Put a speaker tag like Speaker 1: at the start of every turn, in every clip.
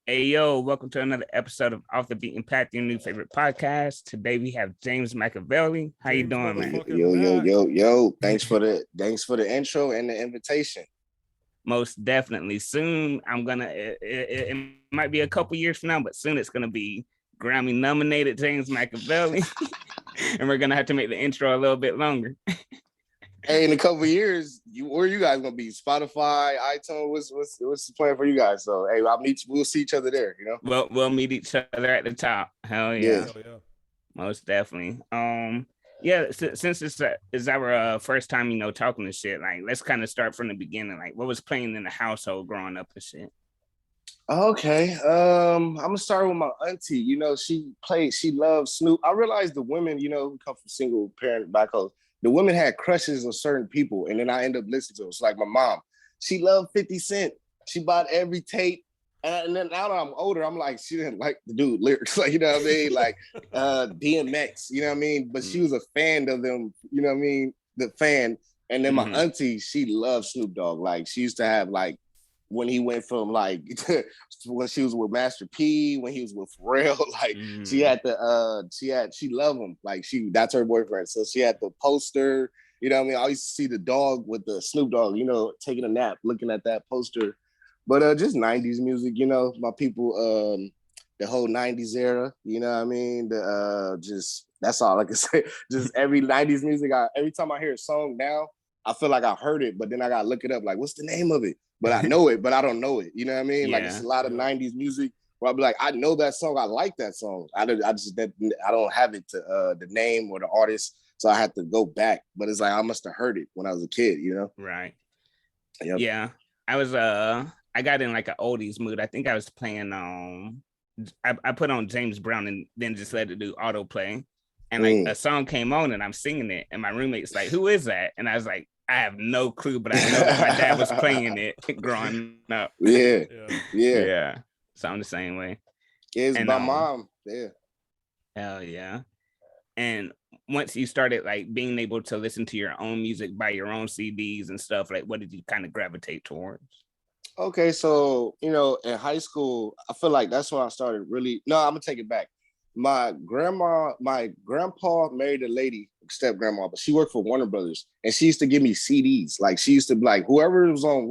Speaker 1: Hey yo, welcome to another episode of Off the Beaten Path, your new favorite podcast. Today we have James Makavili. How you
Speaker 2: James
Speaker 1: doing, man?
Speaker 2: motherfucking
Speaker 3: Yo, yo,
Speaker 2: Mac.
Speaker 3: yo, yo. Thanks for the intro and the invitation.
Speaker 1: Most definitely. Soon I'm gonna. It might be a couple years from now, but soon it's gonna be Grammy nominated James Makavili, and we're gonna have to make the intro a little bit longer.
Speaker 3: Hey, in a couple of years, where you guys gonna be? Spotify, iTunes. What's the plan for you guys? So hey, we'll see each other there, you know?
Speaker 1: We'll meet each other at the top. Hell
Speaker 3: Yeah.
Speaker 1: yeah, most definitely. Yeah. Since it's is our first time, talking to shit. Like, let's kind of start from the beginning. Like, what was playing in the household growing up and shit?
Speaker 3: Okay. I'm gonna start with my auntie. She loves Snoop. I realized the women, who come from single parent backgrounds, the women had crushes on certain people, and then I end up listening to them. It's like my mom. She loved 50 Cent. She bought every tape. And then now that I'm older, I'm like, she didn't like the dude lyrics, like, you know what I mean? Like DMX, you know what I mean? But she was a fan of them, you know what I mean? The fan. And then my auntie, she loved Snoop Dogg. Like, she used to have like when he went from like when she was with Master P, when he was with Pharrell, like she loved him. Like that's her boyfriend. So she had the poster, you know what I mean? I used to see the dog with the Snoop Dogg, taking a nap, looking at that poster. But just 90s music, my people, the whole 90s era, you know what I mean? Just that's all I can say. Just every 90s music, every time I hear a song now, I feel like I heard it, but then I gotta look it up. Like, what's the name of it? But I know it, but I don't know it. You know what I mean? Like, it's a lot of 90s music where I'll be like, I know that song, I like that song. I don't have it to the name or the artist, so I had to go back. But it's like I must have heard it when I was a kid,
Speaker 1: Right.
Speaker 3: Yep.
Speaker 1: Yeah. I got in like an oldies mood. I think I was playing I put on James Brown and then just let it do autoplay. And like a song came on and I'm singing it, and my roommate's like, "Who is that?" And I was like, I have no clue, but I know that my dad was playing it growing up.
Speaker 3: Yeah.
Speaker 1: So I'm the same way.
Speaker 3: It's
Speaker 1: And
Speaker 3: my mom. Yeah.
Speaker 1: Hell yeah. And once you started like being able to listen to your own music, buy your own CDs and stuff, like what did you kind of gravitate towards?
Speaker 3: Okay, so in high school, I feel like that's when I started really. No, I'm gonna take it back. My grandpa married a lady, step grandma, but she worked for Warner Brothers, and she used to give me CDs. Like, she used to be like, whoever was on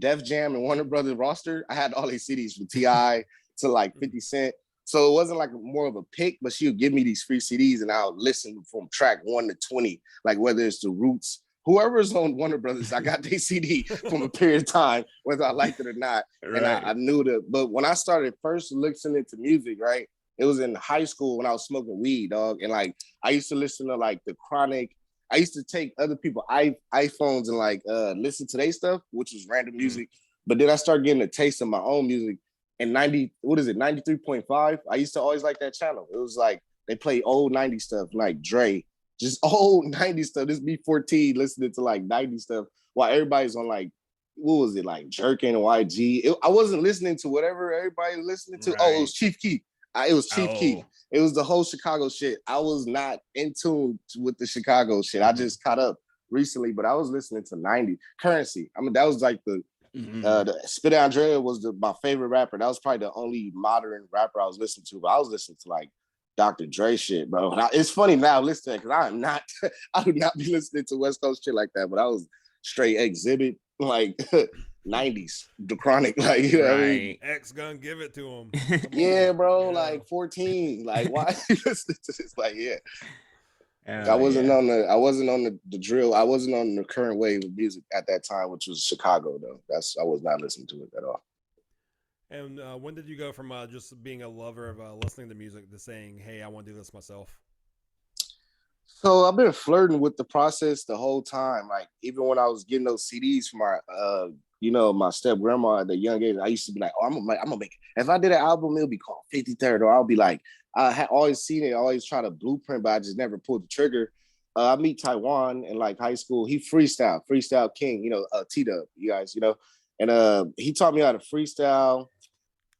Speaker 3: Def Jam and Warner Brothers roster, I had all these CDs from Ti to like 50 Cent. So it wasn't like more of a pick, but she would give me these free CDs, and I'll listen from track 1 to 20, like whether it's the Roots. Whoever's on Warner Brothers, I got their CD from a period of time, whether I liked it or not. Right. And I knew that. But when I started first listening to music, right, it was in high school when I was smoking weed, dog. And like, I used to listen to like The Chronic. I used to take other people's iPhones and like listen to their stuff, which was random music. But then I started getting a taste of my own music. And 93.5, I used to always like that channel. It was like they play old 90s stuff, like Dre, just old 90s stuff. This B14 listening to like 90s stuff while everybody's on like, what was it, like Jerkin and YG. I wasn't listening to whatever everybody was listening to. Right. Oh, it was Chief Keef. It was Chief Keef. It was the whole Chicago shit. I was not in tune with the Chicago shit. I just caught up recently, but I was listening to 90 Currency. I mean, that was like the Spit Andrea was my favorite rapper. That was probably the only modern rapper I was listening to. But I was listening to like Dr. Dre shit, bro. Now, it's funny now listening because I do not be listening to West Coast shit like that. But I was straight Exhibit, like 90s, The Chronic, like, you know what I mean?
Speaker 2: X gonna give it to him.
Speaker 3: Yeah, bro, like 14. Like, why are you listening to this? Like, yeah. I wasn't on the drill. I wasn't on the current wave of music at that time, which was Chicago, though. I was not listening to it at all.
Speaker 2: And when did you go from just being a lover of listening to music to saying, "Hey, I want to do this myself"?
Speaker 3: So I've been flirting with the process the whole time. Like, even when I was getting those CDs from my step grandma at the young age, I used to be like, "Oh, I'm gonna make it. If I did an album, it'll be called 53rd," or I'll be like, I had always seen it, always try to blueprint, but I just never pulled the trigger. I meet Taiwan in like high school. He freestyle king, Tdub, you guys, and he taught me how to freestyle.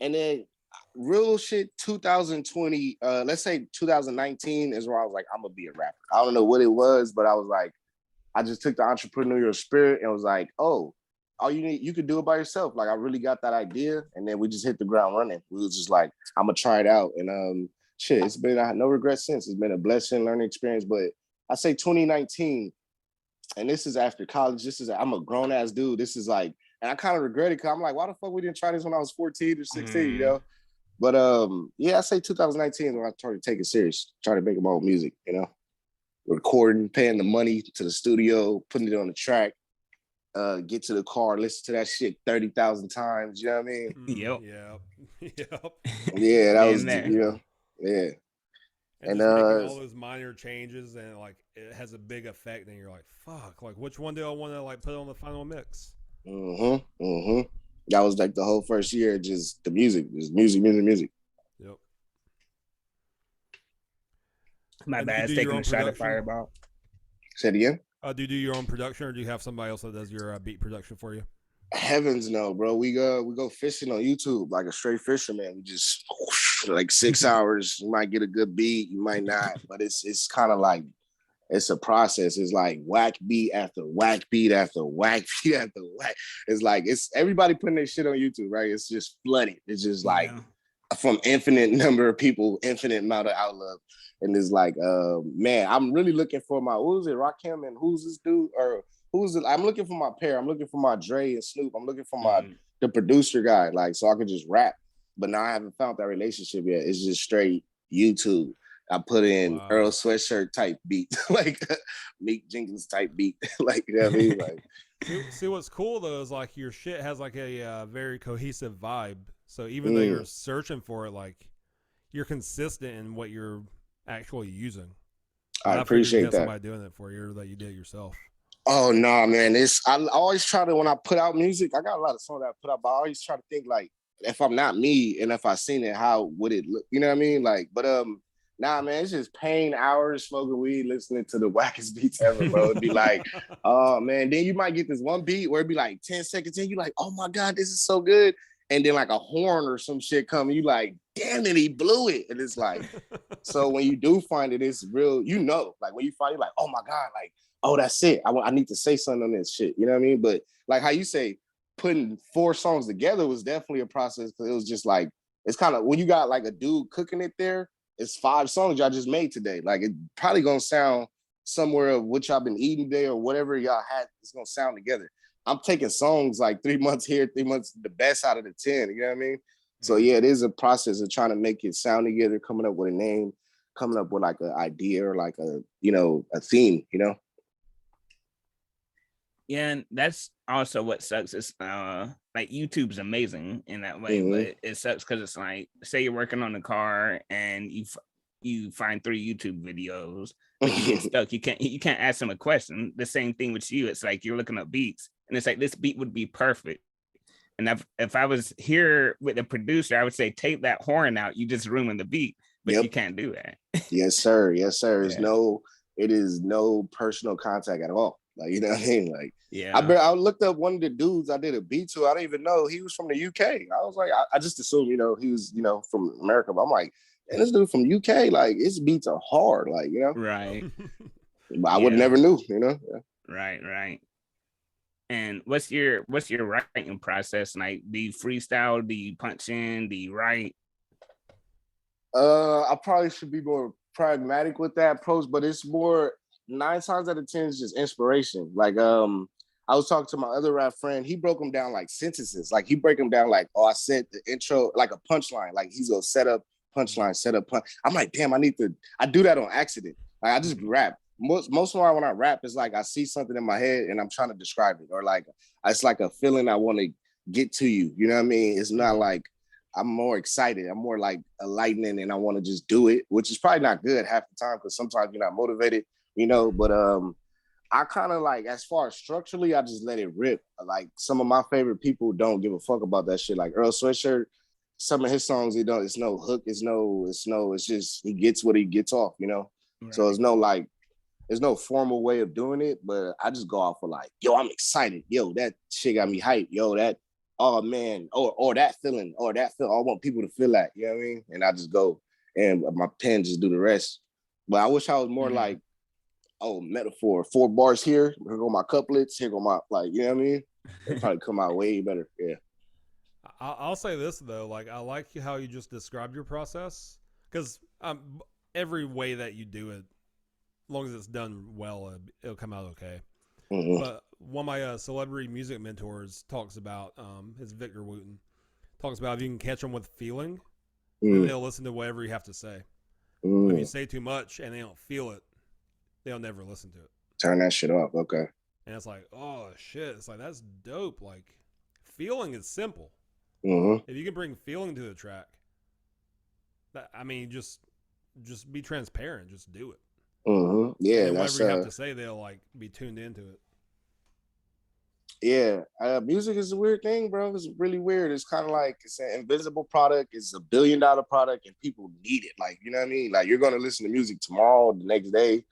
Speaker 3: And then real shit, 2020, let's say 2019 is where I was like, I'm gonna be a rapper. I don't know what it was, but I was like, I just took the entrepreneurial spirit and was like, oh, all you could do it by yourself. Like I really got that idea, and then we just hit the ground running. We was just like, I'm gonna try it out, and shit, it's been I had no regrets since. It's been a blessing, learning experience. But I say 2019, and this is after college. I'm a grown ass dude. This is like, and I kind of regret it because I'm like, why the fuck we didn't try this when I was 14 or 16, you know? But yeah, I say 2019 when I started to take it serious, try to make my own music, you know, recording, paying the money to the studio, putting it on the track, get to the car, listen to that shit 30,000 times. You know what I mean?
Speaker 1: Yep.
Speaker 3: Yeah, that was, you know, yeah.
Speaker 2: And just making all those minor changes, and like it has a big effect, and you're like, fuck, like which one do I want to like put on the final mix?
Speaker 3: That was like the whole first year, just the music, just music.
Speaker 2: Yep.
Speaker 1: My bad, taking a shot at Fireball.
Speaker 3: Say it again.
Speaker 2: Do you do your own production, or do you have somebody else that does your beat production for you?
Speaker 3: Heavens no, bro. We go fishing on YouTube like a straight fisherman. We just like 6 hours. You might get a good beat, you might not, but it's kind of like it's a process. It's like whack beat after whack beat after whack beat after whack. It's like it's everybody putting their shit on YouTube, right? It's just flooded. It's just like from infinite number of people, infinite amount of outlook. And it's like, man, I'm really looking for my, what was it, Rakim and who's this dude? Or who's it? I'm looking for my pair. I'm looking for my Dre and Snoop. I'm looking for the producer guy, like, so I could just rap. But now I haven't found that relationship yet. It's just straight YouTube. I put in Earl Sweatshirt type beat, like Meek Jenkins type beat. Like, you know what I mean? Like,
Speaker 2: see, what's cool though is like your shit has like a very cohesive vibe. So even though you're searching for it, like you're consistent in what you're actually using.
Speaker 3: I appreciate that.
Speaker 2: Somebody doing it for you, or that you did it yourself.
Speaker 3: Oh no, man! I always try to, when I put out music, I got a lot of songs that I put out, but I always try to think like, if I'm not me and if I seen it, how would it look? You know what I mean? Like, but nah, man, it's just paying hours smoking weed, listening to the wackest beats ever, bro. It'd be like, oh man, then you might get this one beat where it'd be like 10 seconds in, you like, oh my God, this is so good. And then like a horn or some shit coming, you like, damn it, he blew it. And it's like, so when you do find it, it's real, you know, like when you find it, like, oh my God, like, oh, that's it. I need to say something on this shit. You know what I mean? But like how you say, putting 4 songs together was definitely a process, because it was just like, it's kind of, when you got like a dude cooking it there, it's 5 songs y'all just made today. Like it probably gonna sound somewhere of what y'all been eating today or whatever y'all had, it's gonna sound together. I'm taking songs like 3 months here, 3 months, the best out of the 10, you know what I mean? So yeah, it is a process of trying to make it sound together, coming up with a name, coming up with like an idea or like a, you know, a theme, you know?
Speaker 1: Yeah, and that's also what sucks is like YouTube's amazing in that way, but it sucks because it's like, say you're working on the car and you find 3 YouTube videos, but you get stuck. You can't ask them a question. The same thing with you. It's like you're looking up beats and it's like, this beat would be perfect. And if I was here with the producer, I would say, take that horn out. You just ruined the beat, but you can't do that.
Speaker 3: Yes, sir. Yes, sir.
Speaker 1: Yeah.
Speaker 3: It is no personal contact at all. Like, you know what I mean? Like,
Speaker 1: yeah.
Speaker 3: I looked up one of the dudes I did a beat to. I didn't even know he was from the UK. I was like, I just assumed, you know, he was, you know, from America. But I'm like, and this dude from UK, like his beats are hard, like, you know?
Speaker 1: Right.
Speaker 3: But I would have never knew, you know? Yeah.
Speaker 1: Right. And what's your writing process like? Do you freestyle? Do you punch in? Do you write?
Speaker 3: I probably should be more pragmatic with that approach, but it's more 9 times out of 10 is just inspiration. Like, I was talking to my other rap friend. He broke them down like sentences. Like he break them down like, oh, I said the intro, like a punchline. Like he's gonna set up punchline, set up punch. I'm like, damn, I do that on accident. Like I just rap. Most of my, when I rap, it's like I see something in my head and I'm trying to describe it, or like it's like a feeling I want to get to you. You know what I mean? It's not like I'm more excited. I'm more like a lightning and I want to just do it, which is probably not good half the time because sometimes you're not motivated, you know, but I kind of like, as far as structurally, I just let it rip. Like some of my favorite people don't give a fuck about that shit. Like Earl Sweatshirt, some of his songs, it's no hook, it's just, he gets what he gets off, you know? Right. So there's no formal way of doing it, but I just go off for like, yo, I'm excited. Yo, that shit got me hyped. Yo, that, oh man, or that feeling, I want people to feel that, you know what I mean? And I just go and my pen just do the rest. But I wish I was more like, oh, metaphor, 4 bars here go my couplets, here go my, like, you know what I mean? It'll probably come out way better. Yeah.
Speaker 2: I'll say this though, like I like how you just described your process because every way that you do it, as long as it's done well, it'll come out okay. Mm-hmm. But one of my celebrity music mentors talks about, is Victor Wooten, talks about if you can catch them with feeling, then they'll listen to whatever you have to say. But if you say too much and they don't feel it, they'll never listen to it.
Speaker 3: Turn that shit off. Okay.
Speaker 2: And it's like, oh shit, it's like that's dope. Like feeling is simple.
Speaker 3: Mm-hmm.
Speaker 2: If you can bring feeling to the track, just be transparent. Just do it.
Speaker 3: Mm-hmm. Yeah,
Speaker 2: and whatever you have to say, they'll like be tuned into it.
Speaker 3: Yeah, music is a weird thing, bro. It's really weird. It's kind of like it's an invisible product. It's $1 billion product, and people need it. Like, you know what I mean? Like, you're gonna listen to music tomorrow, the next day,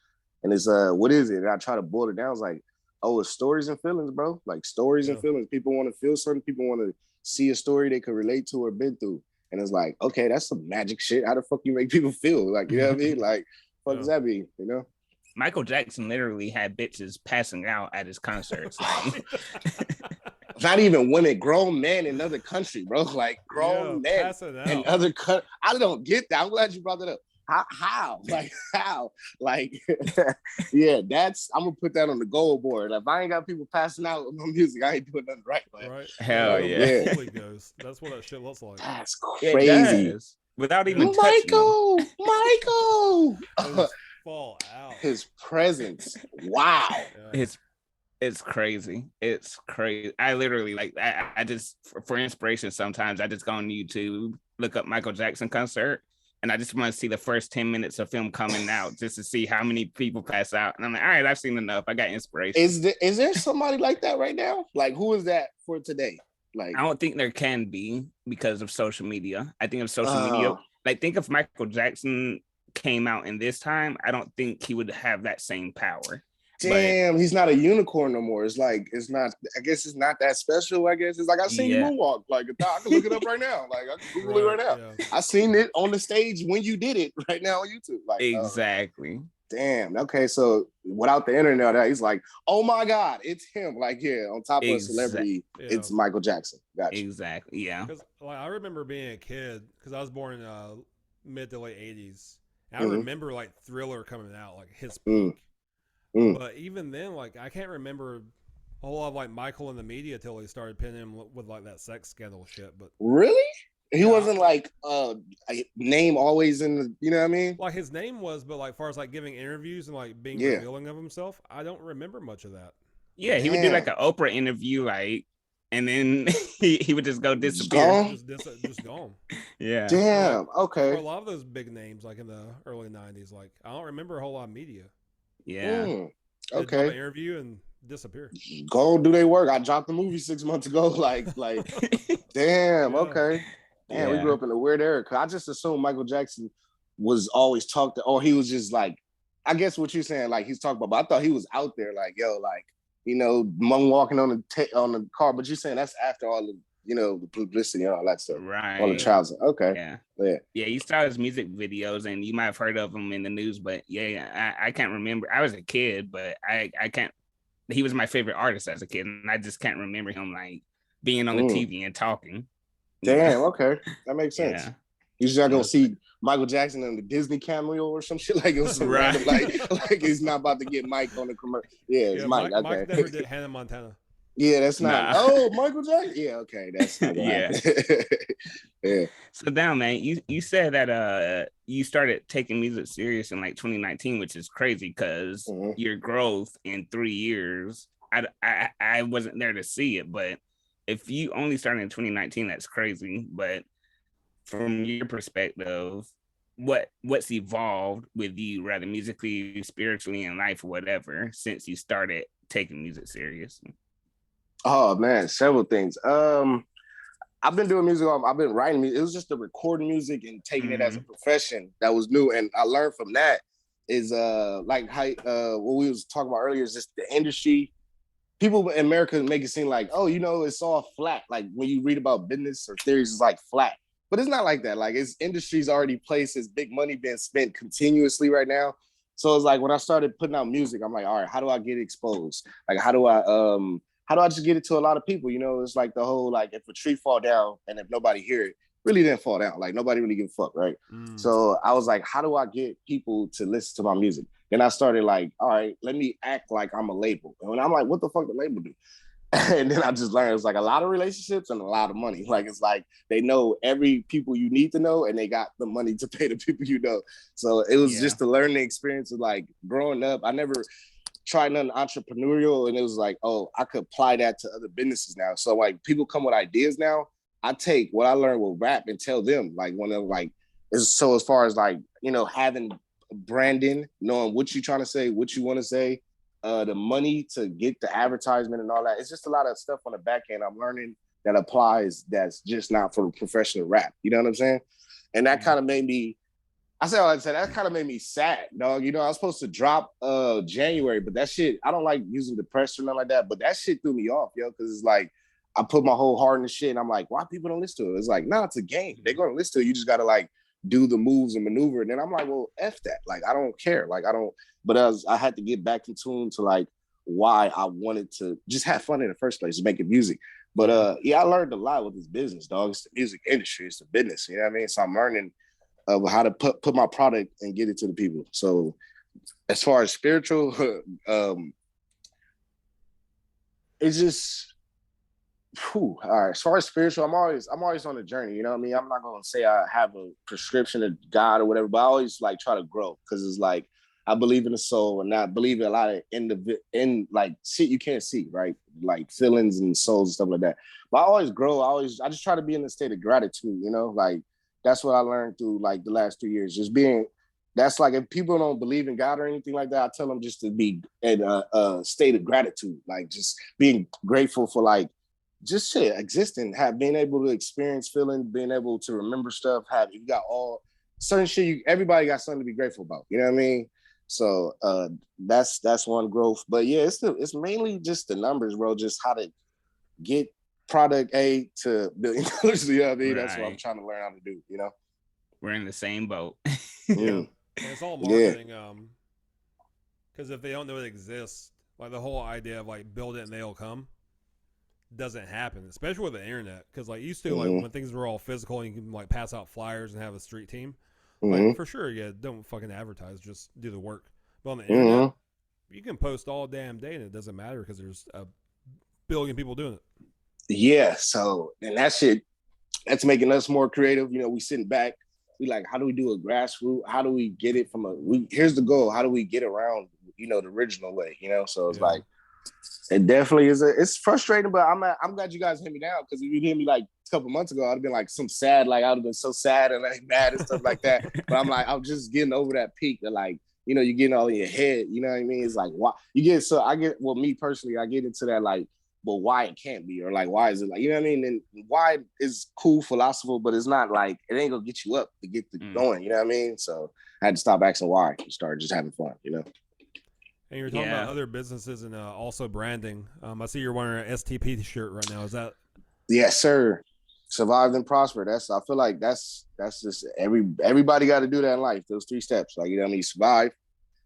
Speaker 3: and it's what is it? And I try to boil it down. It's like, oh, it's stories and feelings, bro. Like stories and feelings. People want to feel something. People want to see a story they could relate to or been through. And it's like, okay, that's some magic shit. How the fuck you make people feel? Like, you know what I mean? Like, what does that mean? You know?
Speaker 1: Michael Jackson literally had bitches passing out at his concerts. Like,
Speaker 3: not even women, grown men in other country, bro. Like grown men in other country. I don't get that. I'm glad you brought that up. How? Like how? Like yeah, I'm gonna put that on the goal board. If I ain't got people passing out with my music, I ain't doing nothing right. Like,
Speaker 2: right.
Speaker 1: Hell yeah.
Speaker 2: Holy Ghost. That's what that shit looks like.
Speaker 3: That's crazy.
Speaker 1: Without even touching
Speaker 3: Michael.
Speaker 2: Fall out.
Speaker 3: His presence. Wow.
Speaker 1: Yeah. It's crazy. It's crazy. I literally like I just for inspiration sometimes I just go on YouTube, look up Michael Jackson concert, and I just want to see the first 10 minutes of film coming out just to see how many people pass out. And I'm like, all right, I've seen enough. I got inspiration.
Speaker 3: Is there somebody like that right now? Like, who is that for today? Like,
Speaker 1: I don't think there can be because of social media. I think of social media. Like, think if Michael Jackson came out in this time, I don't think he would have that same power.
Speaker 3: Damn, he's not a unicorn no more. It's like, it's not, I guess it's not that special. I guess it's like, I seen you moonwalk. Like, I can look it up right now. Like, I can Google it right now. Yeah. I seen it on the stage when you did it right now on YouTube. Like,
Speaker 1: exactly.
Speaker 3: Damn. Okay, so without the internet, he's like, oh my God, it's him. Like, yeah, on top of a celebrity, it's Michael Jackson. Gotcha.
Speaker 1: Exactly. Yeah.
Speaker 2: Because like, I remember being a kid because I was born in mid to late 80s. And I remember like Thriller coming out, like his peak. But even then, like I can't remember a whole lot of like Michael in the media till he started pinning him with like that sex scandal shit. But
Speaker 3: really, he wasn't like a name always in the, you know what I mean?
Speaker 2: Like his name was, but like far as like giving interviews and like being revealing of himself, I don't remember much of that.
Speaker 1: Yeah, he would do like an Oprah interview, like, and then he would just go disappear.
Speaker 2: Just gone.
Speaker 1: Yeah.
Speaker 3: Damn.
Speaker 2: Like,
Speaker 3: okay.
Speaker 2: For a lot of those big names, like in the early 90s, like I don't remember a whole lot of media.
Speaker 1: Yeah.
Speaker 3: Okay.
Speaker 2: An interview and disappear.
Speaker 3: Go do they work. I dropped the movie 6 months ago. Like, damn. Okay. Damn, we grew up in a weird era. Cause I just assumed Michael Jackson was always talked to, or he was just like, I guess what you're saying, like he's talking about. But I thought he was out there, like, yo, like, you know, mom walking on the car. But you're saying that's after all the, you know, the publicity and all that stuff.
Speaker 1: Right.
Speaker 3: All the trials. Okay.
Speaker 1: Yeah. You saw his music videos and you might have heard of him in the news, but I can't remember. I was a kid, but I can't. He was my favorite artist as a kid, and I just can't remember him like being on the TV and talking.
Speaker 3: Damn. Okay. That makes sense. Yeah. You're just not gonna see Michael Jackson on the Disney cameo or some shit like it was random, like he's not about to get Mike on the commercial. Yeah, it's Mike. Okay.
Speaker 2: Mike never did Hannah Montana.
Speaker 3: Yeah, that's not. Oh, Michael Jackson. Yeah, okay, that's not
Speaker 1: yeah. So down, man, you said that you started taking music serious in like 2019, which is crazy because your growth in 3 years. I wasn't there to see it, but if you only started in 2019, that's crazy. But from your perspective, what's evolved with you, rather musically, spiritually, in life, or whatever, since you started taking music seriously?
Speaker 3: Oh man, several things. I've been doing music. I've been writing music. It was just the recording music and taking it as a profession that was new. And I learned from that is like how what we was talking about earlier is just the industry. People in America make it seem like, oh, you know, it's all flat. Like when you read about business or theories, it's like flat. But it's not like that. Like it's industry's already placed, it's big money being spent continuously right now. So it's like when I started putting out music, I'm like, all right, how do I get exposed? Like how do I how do I just get it to a lot of people? You know, it's like the whole, like, if a tree fall down and if nobody hear it, really didn't fall down. Like, nobody really give a fuck, right? So I was like, how do I get people to listen to my music? Then I started like, all right, let me act like I'm a label. And I'm like, what the fuck the label do? And then I just learned it's like a lot of relationships and a lot of money. Like, it's like they know every people you need to know, and they got the money to pay the people you know. So it was just a learning experience of like growing up. I never tried nothing entrepreneurial, and it was like, oh, I could apply that to other businesses now. So like people come with ideas now. I take what I learned with rap and tell them, like, when they're like, so as far as like, you know, having branding, knowing what you're trying to say, what you want to say, the money to get the advertisement and all that. It's just a lot of stuff on the back end I'm learning that applies, that's just not for professional rap. You know what I'm saying? And that kind of made me, that kind of made me sad, dog. You know, I was supposed to drop January, but that shit, I don't like using the press or nothing like that, but that shit threw me off, yo, because it's like, I put my whole heart in the shit, and I'm like, why people don't listen to it? It's like, nah, it's a game. They're going to listen to it. You just got to like do the moves and maneuver. And then I'm like, well, F that. Like, I don't care. Like, I don't, but I had to get back in tune to like why I wanted to just have fun in the first place, making music. But yeah, I learned a lot with this business, dog. It's the music industry. It's the business. You know what I mean? So I'm learning how to put my product and get it to the people. So as far as spiritual, it's just, all right. As far as spiritual, I'm always on a journey. You know what I mean? I'm not gonna say I have a prescription of God or whatever, but I always like try to grow, because it's like I believe in the soul, and I believe in a lot of in like shit you can't see, right? Like feelings and souls and stuff like that. But I always grow. I just try to be in a state of gratitude. You know, like that's what I learned through like the last 2 years. Just being. That's like, if people don't believe in God or anything like that, I tell them just to be in a state of gratitude, like just being grateful for like just shit existing, being able to experience feeling, being able to remember stuff, you got all certain shit. Everybody got something to be grateful about. You know what I mean? So that's one growth. But yeah, it's mainly just the numbers, bro. Just how to get product A to $1 billion. You know what I mean? Right. That's what I'm trying to learn how to do. You know,
Speaker 1: we're in the same boat.
Speaker 2: Yeah. And it's all marketing. Because if they don't know it exists, like the whole idea of like build it and they'll come doesn't happen, especially with the internet. Because like used to, like when things were all physical and you can like pass out flyers and have a street team, like for sure, yeah, don't fucking advertise, just do the work. But on the internet, you can post all damn day and it doesn't matter because there's a billion people doing it.
Speaker 3: Yeah, so and that shit, that's making us more creative. You know, we sitting back. We like, how do we do a grassroots? How do we get it from here's the goal. How do we get around, you know, the original way, you know? So it's like, it definitely is. It's frustrating, but I'm glad you guys hit me down, because if you hit me like a couple months ago, I'd have been like some sad, like I'd have been so sad and like mad and stuff like that. But I'm like, I'm just getting over that peak of like, you know, you're getting all in your head. You know what I mean? It's like, why you get, well, me personally, I get into that like, but why it can't be, or like, why is it like, you know what I mean? And why is cool, philosophical, but it's not like, it ain't gonna get you up to get going, you know what I mean? So I had to stop asking why and start just having fun, you know?
Speaker 2: And you're talking about other businesses and also branding. I see you're wearing an STP shirt right now. Is that?
Speaker 3: Yes, sir. Survive and prosper. I feel like that's just everybody got to do that in life. Those 3 steps, like, you know what I mean? Survive.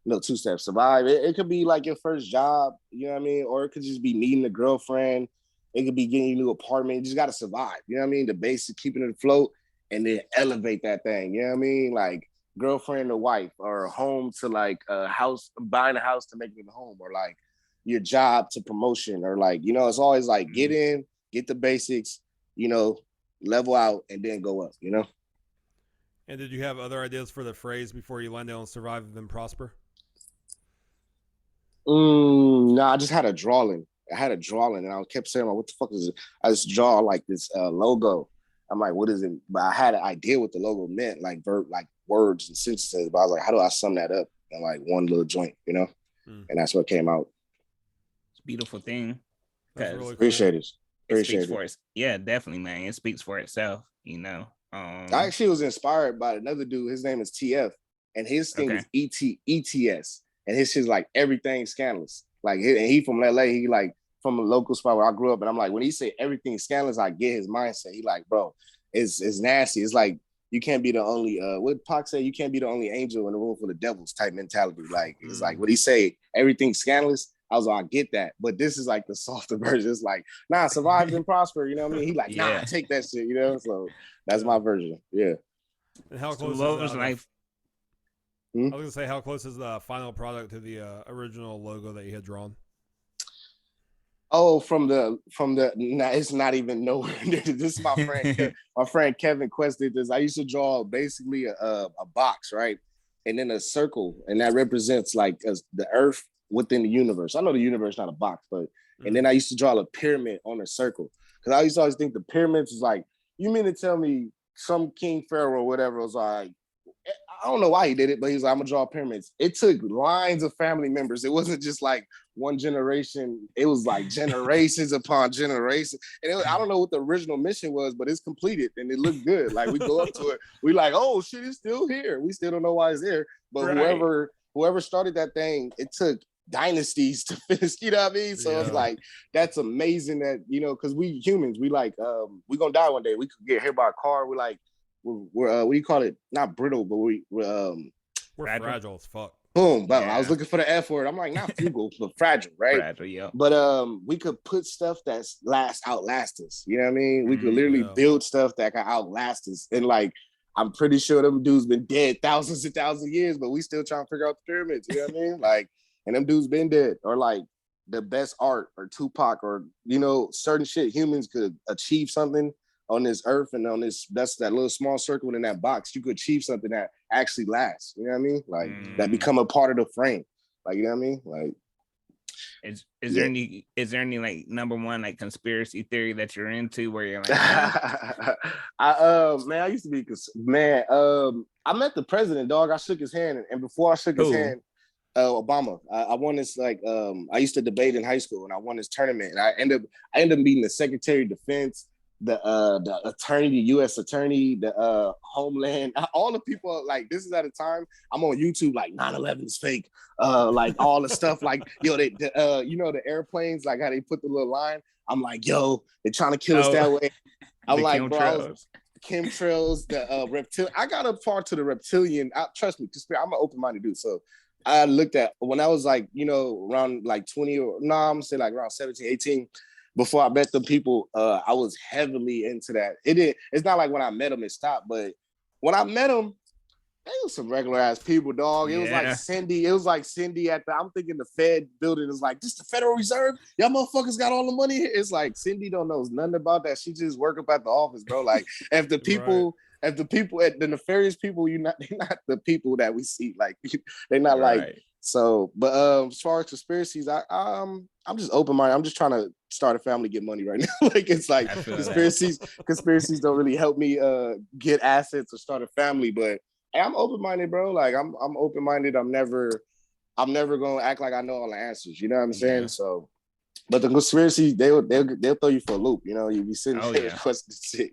Speaker 3: No, 2 steps. Survive. It could be like your first job, you know what I mean? Or it could just be meeting a girlfriend. It could be getting a new apartment. You just got to survive. You know what I mean? The basic, keeping it afloat, and then elevate that thing. You know what I mean? Like girlfriend or wife, or home to like a house, buying a house to make it a home, or like your job to promotion, or like, you know, it's always like get in, get the basics, you know, level out, and then go up, you know?
Speaker 2: And did you have other ideas for the phrase before you landed on survive and then prosper?
Speaker 3: No, I just had a drawing. And I kept saying, what the fuck is it? I just draw like this logo. I'm like, what is it? But I had an idea what the logo meant, like words and sentences. But I was like, how do I sum that up in like one little joint, you know? And that's what came out.
Speaker 1: It's a beautiful thing.
Speaker 2: That's really cool.
Speaker 3: Appreciate it.
Speaker 1: Yeah, definitely, man. It speaks for itself, you know.
Speaker 3: I actually was inspired by another dude. His name is TF, and his thing is ETS. And his shit's like everything scandalous. Like, and he from LA, he like from a local spot where I grew up. And I'm like, when he say everything scandalous, I get his mindset. He like, bro, it's nasty. It's like, you can't be the only, what Pac said, you can't be the only angel in the room full of devils type mentality. Like, it's like, what he say, everything scandalous, I was like, I get that, but this is like the softer version. It's like, nah, survive and prosper. You know what I mean? He like, nah, take that shit. You know, so that's my version. Yeah.
Speaker 2: And how close
Speaker 1: is
Speaker 2: is
Speaker 1: life?
Speaker 2: I was gonna say, how close is the final product to the original logo that you had drawn?
Speaker 3: Oh, from the nah, it's not even nowhere. This is my friend. My friend Kevin Quest did this. I used to draw basically a box, right, and then a circle, and that represents like the Earth within the universe. I know the universe is not a box, but and then I used to draw a pyramid on a circle because I used to always think the pyramids is like, you mean to tell me some king pharaoh or whatever was like, I don't know why he did it, but he's like, I'm gonna draw pyramids. It took lines of family members. It wasn't just like one generation. It was like generations upon generations. And I don't know what the original mission was, but it's completed and it looked good. Like we go up to it, we like, oh shit, it's still here. We still don't know why it's there. But whoever started that thing, it took dynasties to finish. You know what I mean? So it's like that's amazing that because we humans, we like we gonna die one day. We could get hit by a car. We're like. We're what do you call it? Not brittle, but we're
Speaker 2: fragile as fuck.
Speaker 3: Boom. Yeah. I was looking for the F word. I'm like, not frugal, but fragile, right?
Speaker 1: Fragile, yeah.
Speaker 3: But we could put stuff that's outlast us. You know what I mean? We could literally build stuff that can outlast us. And like, I'm pretty sure them dudes been dead thousands and thousands of years, but we still trying to figure out the pyramids. You know what I mean? Like, and them dudes been dead. Or like the best art or Tupac or certain shit. Humans could achieve something on this earth and on this, that's that little small circle in that box, you could achieve something that actually lasts. You know what I mean? Like that become a part of the frame. Like, you know what I mean? Like,
Speaker 1: is there any like number one like conspiracy theory that you're into where you're like,
Speaker 3: I used to be, I met the president, dog. I shook his hand, and before I shook his hand, Obama. I won this I used to debate in high school, and I won this tournament, and I ended up meeting the Secretary of Defense, the attorney, the U.S. attorney, the Homeland, all the people. Like, this is at a time I'm on YouTube, like 9/11 is fake, like all the stuff, like the airplanes, like how they put the little line. I'm like, yo, they're trying to kill us that way. I'm like, chemtrails, the reptilian. I got a part to the reptilian. Trust me, I'm an open-minded dude. So I looked at when I was like, around like 20 or I'm saying like around 17, 18. Before I met the people, I was heavily into that. It's not like when I met them, it stopped. But when I met them, they was some regular ass people, dog. It was like Cindy. It was like Cindy I'm thinking the Fed building is like, this the Federal Reserve? Y'all motherfuckers got all the money here. It's like Cindy don't know nothing about that. She just work up at the office, bro. Like if the people, at the nefarious people, they're not the people that we see. Like they're not like. So, but as far as conspiracies, I'm just open-minded. I'm just trying to start a family, get money right now. Like, it's like conspiracies don't really help me get assets or start a family. But hey, I'm open-minded, bro. Like I'm open-minded. I'm never gonna act like I know all the answers. You know what I'm saying? So, but the conspiracy, they'll throw you for a loop. You be sitting there questioning shit.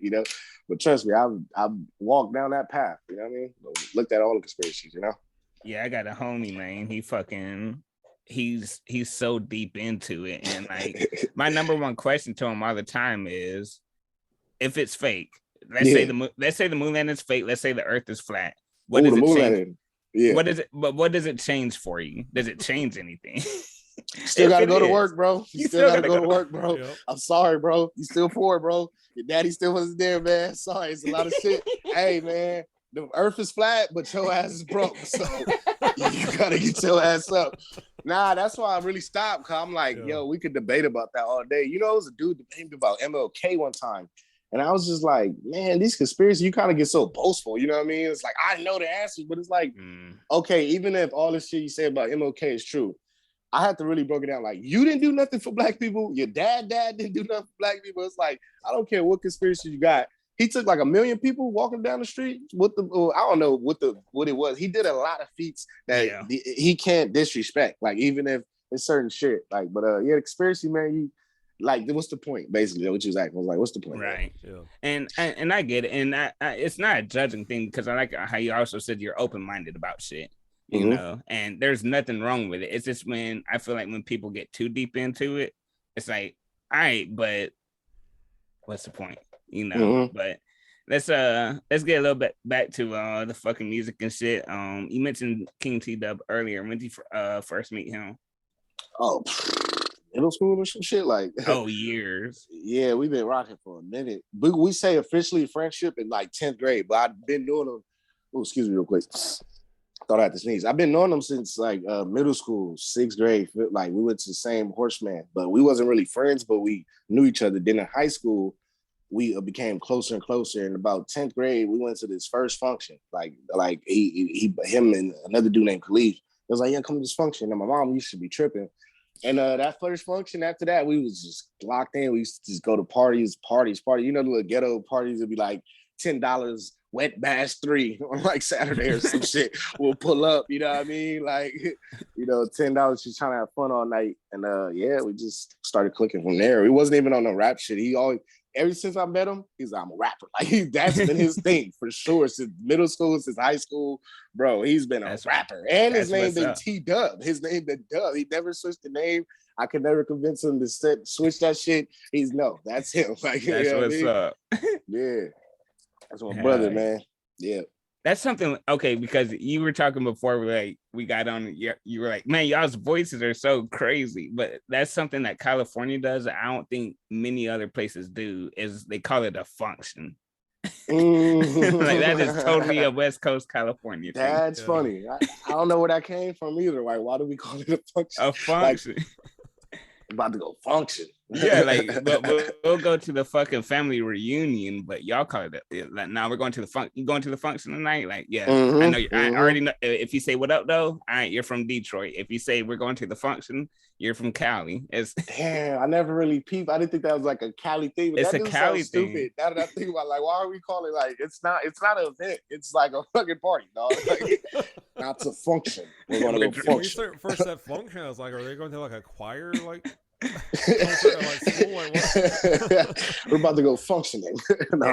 Speaker 3: But trust me, I've walked down that path. You know what I mean? Looked at all the conspiracies.
Speaker 1: Yeah, I got a homie, man. He's so deep into it, and like my number one question to him all the time is, if it's fake, let's say the moon landing is fake. Let's say the Earth is flat. What does it change? Yeah. What is it? But what does it change for you? Does it change anything?
Speaker 3: Still got to go to work, bro. You still got to go to work, bro. Yep. I'm sorry, bro. You still poor, bro. Your daddy still wasn't there, man. Sorry, it's a lot of shit. Hey, man. The Earth is flat, but your ass is broke. So you gotta get your ass up. Nah, that's why I really stopped. Cause I'm like, yo, we could debate about that all day. It was a dude debating about MLK one time. And I was just like, man, these conspiracies, you kind of get so boastful. You know what I mean? It's like, I know the answers, but it's like, okay, even if all this shit you say about MLK is true, I had to really break it down. Like, you didn't do nothing for black people. Your dad didn't do nothing for black people. It's like, I don't care what conspiracy you got. He took like 1 million people walking down the street with I don't know what it was. He did a lot of feats that he can't disrespect. Like, even if it's certain shit. Like, but the conspiracy, man, you like, what's the point? Basically, what you was asking. I was like, what's the point?
Speaker 1: Right. Yeah. And I get it. And I it's not a judging thing, because I like how you also said you're open-minded about shit. You know, and there's nothing wrong with it. It's just when I feel like when people get too deep into it, it's like, all right, but what's the point? But let's get a little bit back to the fucking music and shit. You mentioned King Tdub earlier. When did you first meet him?
Speaker 3: Oh, middle school or some shit like.
Speaker 1: Oh, years.
Speaker 3: Yeah, we've been rocking for a minute. We say officially friendship in like 10th grade, but I've been knowing them. Oh, excuse me, real quick. Thought I had to sneeze. I've been knowing them since like middle school, 6th grade. Like we went to the same horseman, but we wasn't really friends, but we knew each other. Then in high school, we became closer and closer. In about 10th grade, we went to this first function. Like him and another dude named Khalif. It was like, yeah, come to this function. And my mom used to be tripping. And that first function after that, we was just locked in. We used to just go to parties. You know, the little ghetto parties would be like $10 wet bash 3 on like Saturday or some shit. We'll pull up, you know what I mean? Like, you know, $10 just trying to have fun all night. And yeah, we just started clicking from there. He wasn't even on no rap shit. He always, ever since I met him, he's like, I'm a rapper. Like that's been his thing for sure. Since middle school, since high school, bro, he's been a rapper. And his name been Tdub. His name been Dub. He never switched the name. I could never convince him to switch that shit. That's him. Like,
Speaker 1: that's you know what's up.
Speaker 3: Yeah. That's my brother, man. Yeah.
Speaker 1: That's something, okay, because you were talking before we got on, you were like, man, y'all's voices are so crazy, but that's something that California does. I don't think many other places do, is they call it a function. Like that is totally a West Coast California thing.
Speaker 3: That's funny. I don't know where that came from either. Like, why do we call it a function?
Speaker 1: A function.
Speaker 3: Like, about to go function.
Speaker 1: Yeah, like but we'll go to the fucking family reunion, but y'all call it like now we're going to the funk. You going to the function tonight? Like, yeah, I know. I already know. If you say what up though, all right, you're from Detroit. If you say we're going to the function, you're from Cali.
Speaker 3: Damn, I never really peeped. I didn't think that was like a Cali thing. But
Speaker 1: it's
Speaker 3: that
Speaker 1: a Cali thing.
Speaker 3: Stupid. Now that I think about, like, why are we calling it like it's not an event? It's like a fucking party, dog. Like, not to function. We're gonna go function.
Speaker 2: When first that function, I was like, are they going to like a choir like?
Speaker 3: We're about to go functioning.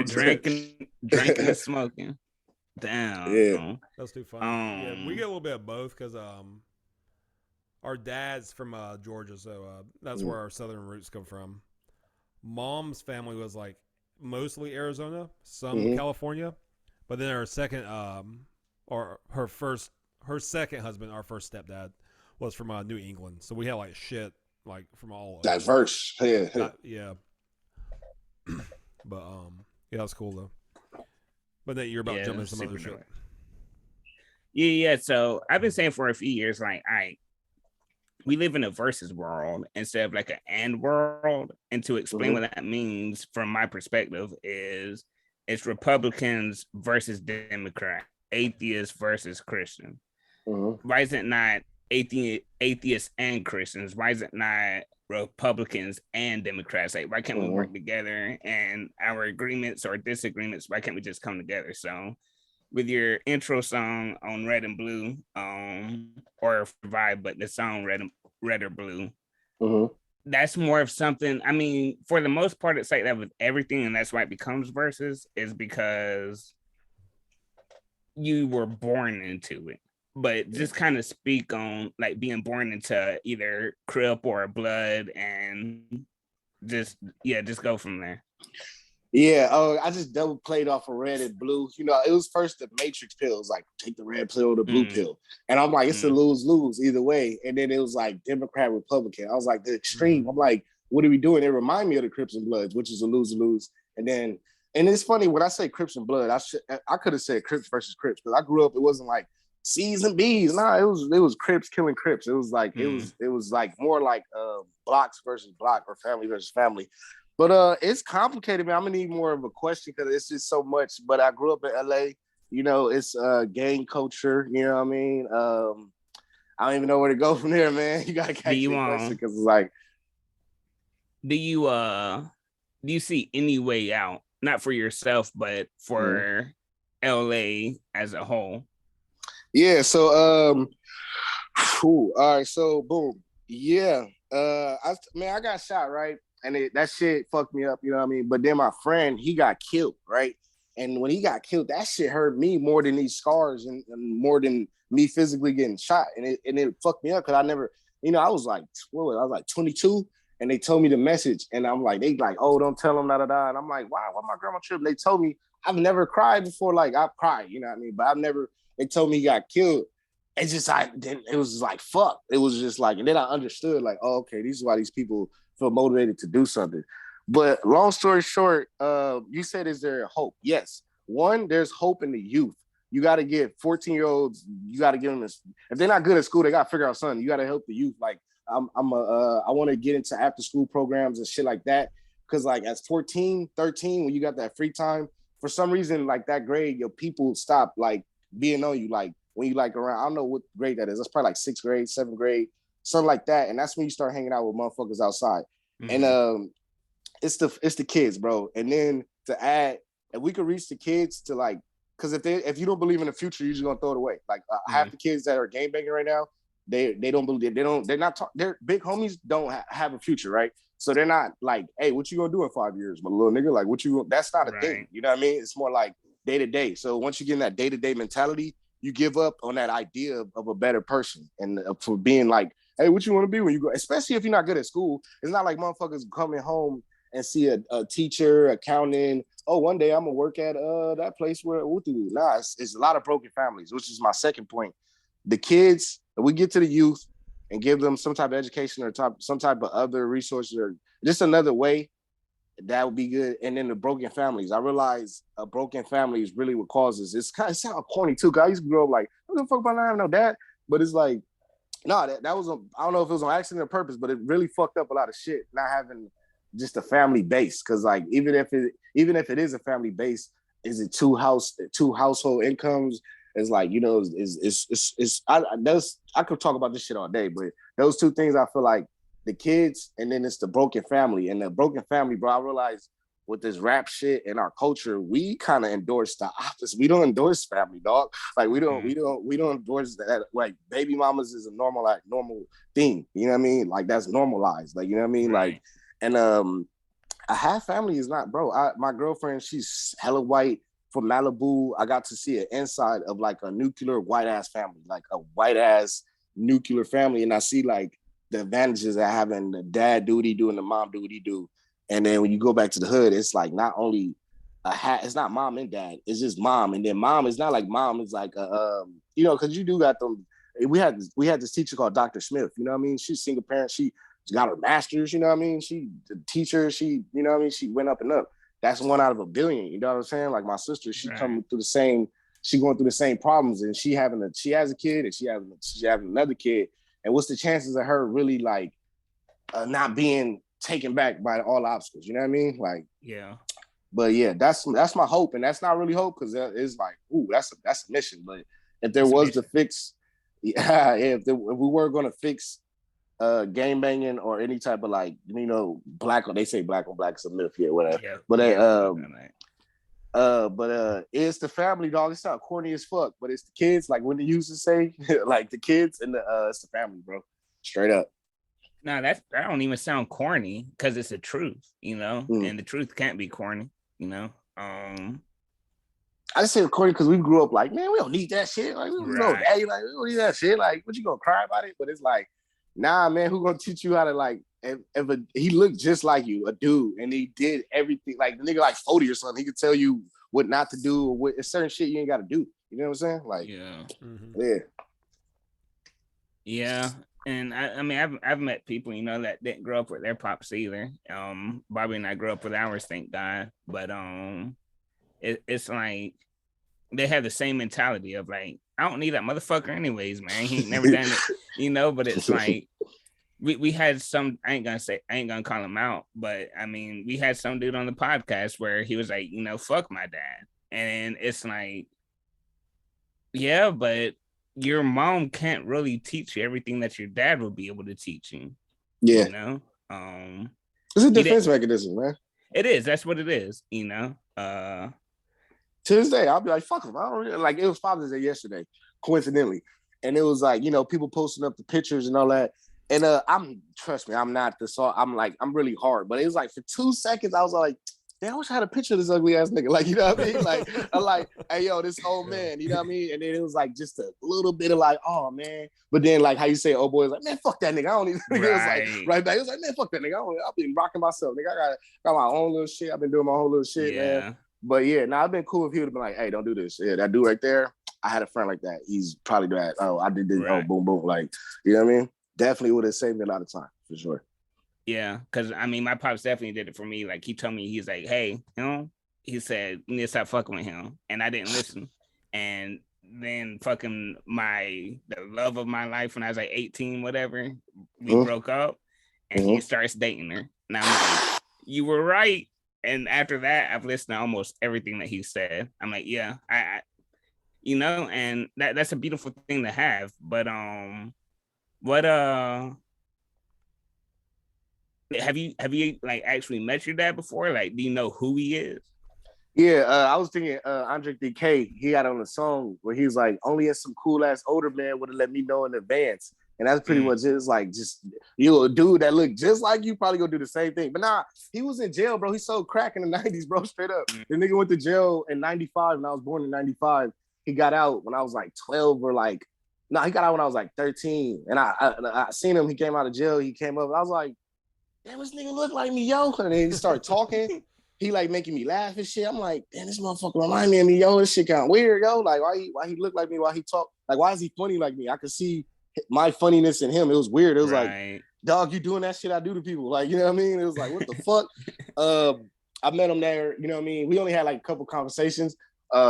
Speaker 1: drinking and smoking. Damn.
Speaker 3: Yeah,
Speaker 2: that's too funny. Yeah, we get a little bit of both because our dad's from Georgia, so that's where our southern roots come from. Mom's family was like mostly Arizona, some California, but then her second or her second husband, our first stepdad, was from New England. So we had like shit like from all
Speaker 3: diverse. Yeah.
Speaker 2: Yeah. But yeah, that's cool though. But then you're about to jump into some other shit.
Speaker 1: Yeah. So I've been saying for a few years, like, we live in a versus world instead of like an and world. And to explain what that means from my perspective is it's Republicans versus Democrat, atheists versus Christian. Why is it not atheists and Christians? Why is it not Republicans and Democrats? Like, why can't we work together? And our agreements or disagreements, why can't we just come together? So with your intro song on Red and Blue, or Vibe, but the song Red or Blue, that's more of something. I mean, for the most part, it's like that with everything, and that's why it becomes versus, is because you were born into it. But just kind of speak on like being born into either Crip or Blood, and just go from there.
Speaker 3: Yeah, I just double played off of Red and Blue. You know, it was first the Matrix pills, like take the red pill or the blue pill. And I'm like, it's a lose-lose either way. And then it was like Democrat, Republican. I was like, the extreme. I'm like, what are we doing? It remind me of the Crips and Bloods, which is a lose-lose. And it's funny, when I say Crips and Blood, I could have said Crips versus Crips, because I grew up, it wasn't like C's and B's. Nah, it was Crips killing Crips. It was like it was like more like blocks versus block or family versus family. But it's complicated, man. I'm gonna need more of a question because it's just so much. But I grew up in LA. You know, it's gang culture. You know what I mean? I don't even know where to go from there, man. You gotta catch the question because it's like,
Speaker 1: do you see any way out? Not for yourself, but for LA as a whole.
Speaker 3: Yeah. So, all right. So, boom. Yeah. I got shot, right? And that shit fucked me up, you know what I mean? But then my friend, he got killed, right? And when he got killed, that shit hurt me more than these scars and more than me physically getting shot. And it fucked me up because I never, you know, I was like 22, and they told me the message. And I'm like, they like, oh, don't tell them, da-da-da. And I'm like, wow, why my grandma tripping? They told me, I've never cried before. Like, I've cried, you know what I mean? But they told me he got killed. it's just then it was just like fuck. It was just like, and then I understood like, oh, okay, this is why these people feel motivated to do something. But long story short, you said, is there hope? Yes. One, there's hope in the youth. You got to get 14-year-olds. You got to give them this. If they're not good at school, they got to figure out something. You got to help the youth. Like I want to get into after school programs and shit like that. Because like at 14, 13, when you got that free time, for some reason, like that grade, your people stop like being on you. Like when you like around, I don't know what grade that is. That's probably like 6th grade, 7th grade, something like that. And that's when you start hanging out with motherfuckers outside. Mm-hmm. And it's the kids, bro. And then to add, if we could reach the kids to like, because if you don't believe in the future, you're just gonna throw it away. Like half the kids that are game banging right now, they don't believe, their big homies don't have a future, right? So they're not like, hey, what you gonna do in 5 years, my little nigga? Like that's not a thing. You know what I mean? It's more like day to day. So once you get in that day to day mentality, you give up on that idea of a better person and for being like, hey, what you want to be when you go, especially if you're not good at school. It's not like motherfuckers coming home and see a teacher, accountant. Oh, one day I'm gonna work at that place where nah, it's a lot of broken families, which is my second point. The kids, if we get to the youth and give them some type of education or some type of other resources or just another way, that would be good. And then the broken families. I realize a broken family is really what causes. It sounds corny too, because I used to grow up like, I don't fuck about not having no dad. But it's like, no, that was I don't know if it was on accident or purpose, but it really fucked up a lot of shit, not having just a family base. Because like even if it is a family base, is it two household incomes? It's like, you know, I could talk about this shit all day, but those two things I feel like the kids and then it's the broken family. And the broken family, bro, I realize with this rap shit and our culture, we kind of endorse the opposite. We don't endorse family, dog. Like we don't endorse that. Like baby mamas is a normal thing. You know what I mean? Like that's normalized. Like, you know what I mean? Right. Like, and a half family is not, bro. My girlfriend, she's hella white from Malibu. I got to see an inside of like a nuclear white ass family, like a white ass nuclear family. And I see like the advantages of having the dad do what he do and the mom do what he do. And then when you go back to the hood, it's like not only it's not mom and dad, it's just mom. And then mom is not like mom is like you know, because you do got them. We had this teacher called Dr. Smith. You know what I mean? She's single parent. She got her master's. You know what I mean? She the teacher. She, you know what I mean? She went up and up. That's 1 out of a billion. You know what I'm saying? Like my sister, she coming through the same. She going through the same problems, and she has a kid, and she having another kid. And what's the chances of her really like not being taken back by all obstacles? You know what I mean? Like, yeah. But yeah, that's my hope, and that's not really hope because it's like, ooh, that's a mission. But if there was to fix, if we were going to fix game banging or any type of like, you know, they say black on black is a myth, yeah, whatever. Yeah. But it's the family, dog. It's not corny as fuck, but it's the kids. Like when they used to say, like the kids and it's the family, bro. Straight up.
Speaker 1: No, that don't even sound corny because it's the truth, you know, and the truth can't be corny, you know. I
Speaker 3: just say corny because we grew up like, man, we don't need that shit. Like, we don't know daddy, like, we don't need that shit. Like, what you gonna cry about it? But it's like, nah, man, who gonna teach you how to like? He looked just like you, a dude, and he did everything. Like the nigga, like 40 or something, he could tell you what not to do or what certain shit you ain't got to do. You know what I'm saying? Like,
Speaker 1: yeah. And I mean, I've met people, you know, that didn't grow up with their pops either. Bobby and I grew up with ours, thank God. But it's like they have the same mentality of like, I don't need that motherfucker anyways, man. He ain't never done it, you know. But it's like we had some. I ain't gonna call him out, but I mean, we had some dude on the podcast where he was like, you know, fuck my dad, and it's like, yeah, but your mom can't really teach you everything that your dad will be able to teach you.
Speaker 3: Yeah,
Speaker 1: you know,
Speaker 3: it's a defense mechanism, man.
Speaker 1: It is. That's what it is. You know.
Speaker 3: To this day, I'll be like, fuck him. I don't really, like, it was Father's Day yesterday, coincidentally. And it was like, you know, people posting up the pictures and all that. And trust me, I'm not the salt. I'm really hard. But it was like for 2 seconds, I was like, damn, I wish I had a picture of this ugly ass nigga. Like, you know what I mean? Like, I'm like, hey, yo, this old man, you know what I mean? And then it was like just a little bit of like, oh, man. But then like how you say, oh, boy, it's like, man, fuck that nigga. I don't even, it was like, right back. It was like, man, fuck that nigga. I've been rocking myself, nigga. I got my own little shit. I've been doing my whole little shit, man. But yeah, now I've been cool if he would have been like, hey, don't do this. Yeah, that dude right there, I had a friend like that. He's probably that. Oh, I did this.
Speaker 1: Right.
Speaker 3: Oh, boom, boom. Like, you know what I mean? Definitely would have saved me a lot of time for sure.
Speaker 1: Yeah, because I mean, my pops definitely did it for me. Like he told me, he's like, hey, he said, you need to stop fucking with him, and I didn't listen. And then fucking the love of my life when I was like 18, whatever, we broke up, and he starts dating her. And I'm like, you were right. And after that, I've listened to almost everything that he said. I'm like, yeah, I and that's a beautiful thing to have. But what have you like actually met your dad before? Like, do you know who he is?
Speaker 3: Yeah, I was thinking Andre DK, he had on a song where he's like, only if some cool ass older man would have let me know in advance. And that's pretty much it. It's like, just you a dude that looked just like you, probably gonna do the same thing. But nah, he was in jail, bro. He sold crack in the 90s, bro, straight up. The nigga went to jail in 95, and I was born in 95. He got out when I was like 12 or like, no, he got out when I was like 13. And I seen him, he came out of jail, he came up, and I was like, damn, this nigga look like me, yo. And then he started talking. He like making me laugh and shit. I'm like, damn, this motherfucker remind me of me, yo. This shit kind of weird, yo. Like, why he look like me? Why he talk? Like, why is he funny like me? I could see my funniness in him. It was weird. It was like, dog, you doing that shit I do to people. Like, you know what I mean? It was like, what the fuck? I met him there, you know what I mean? We only had like a couple conversations.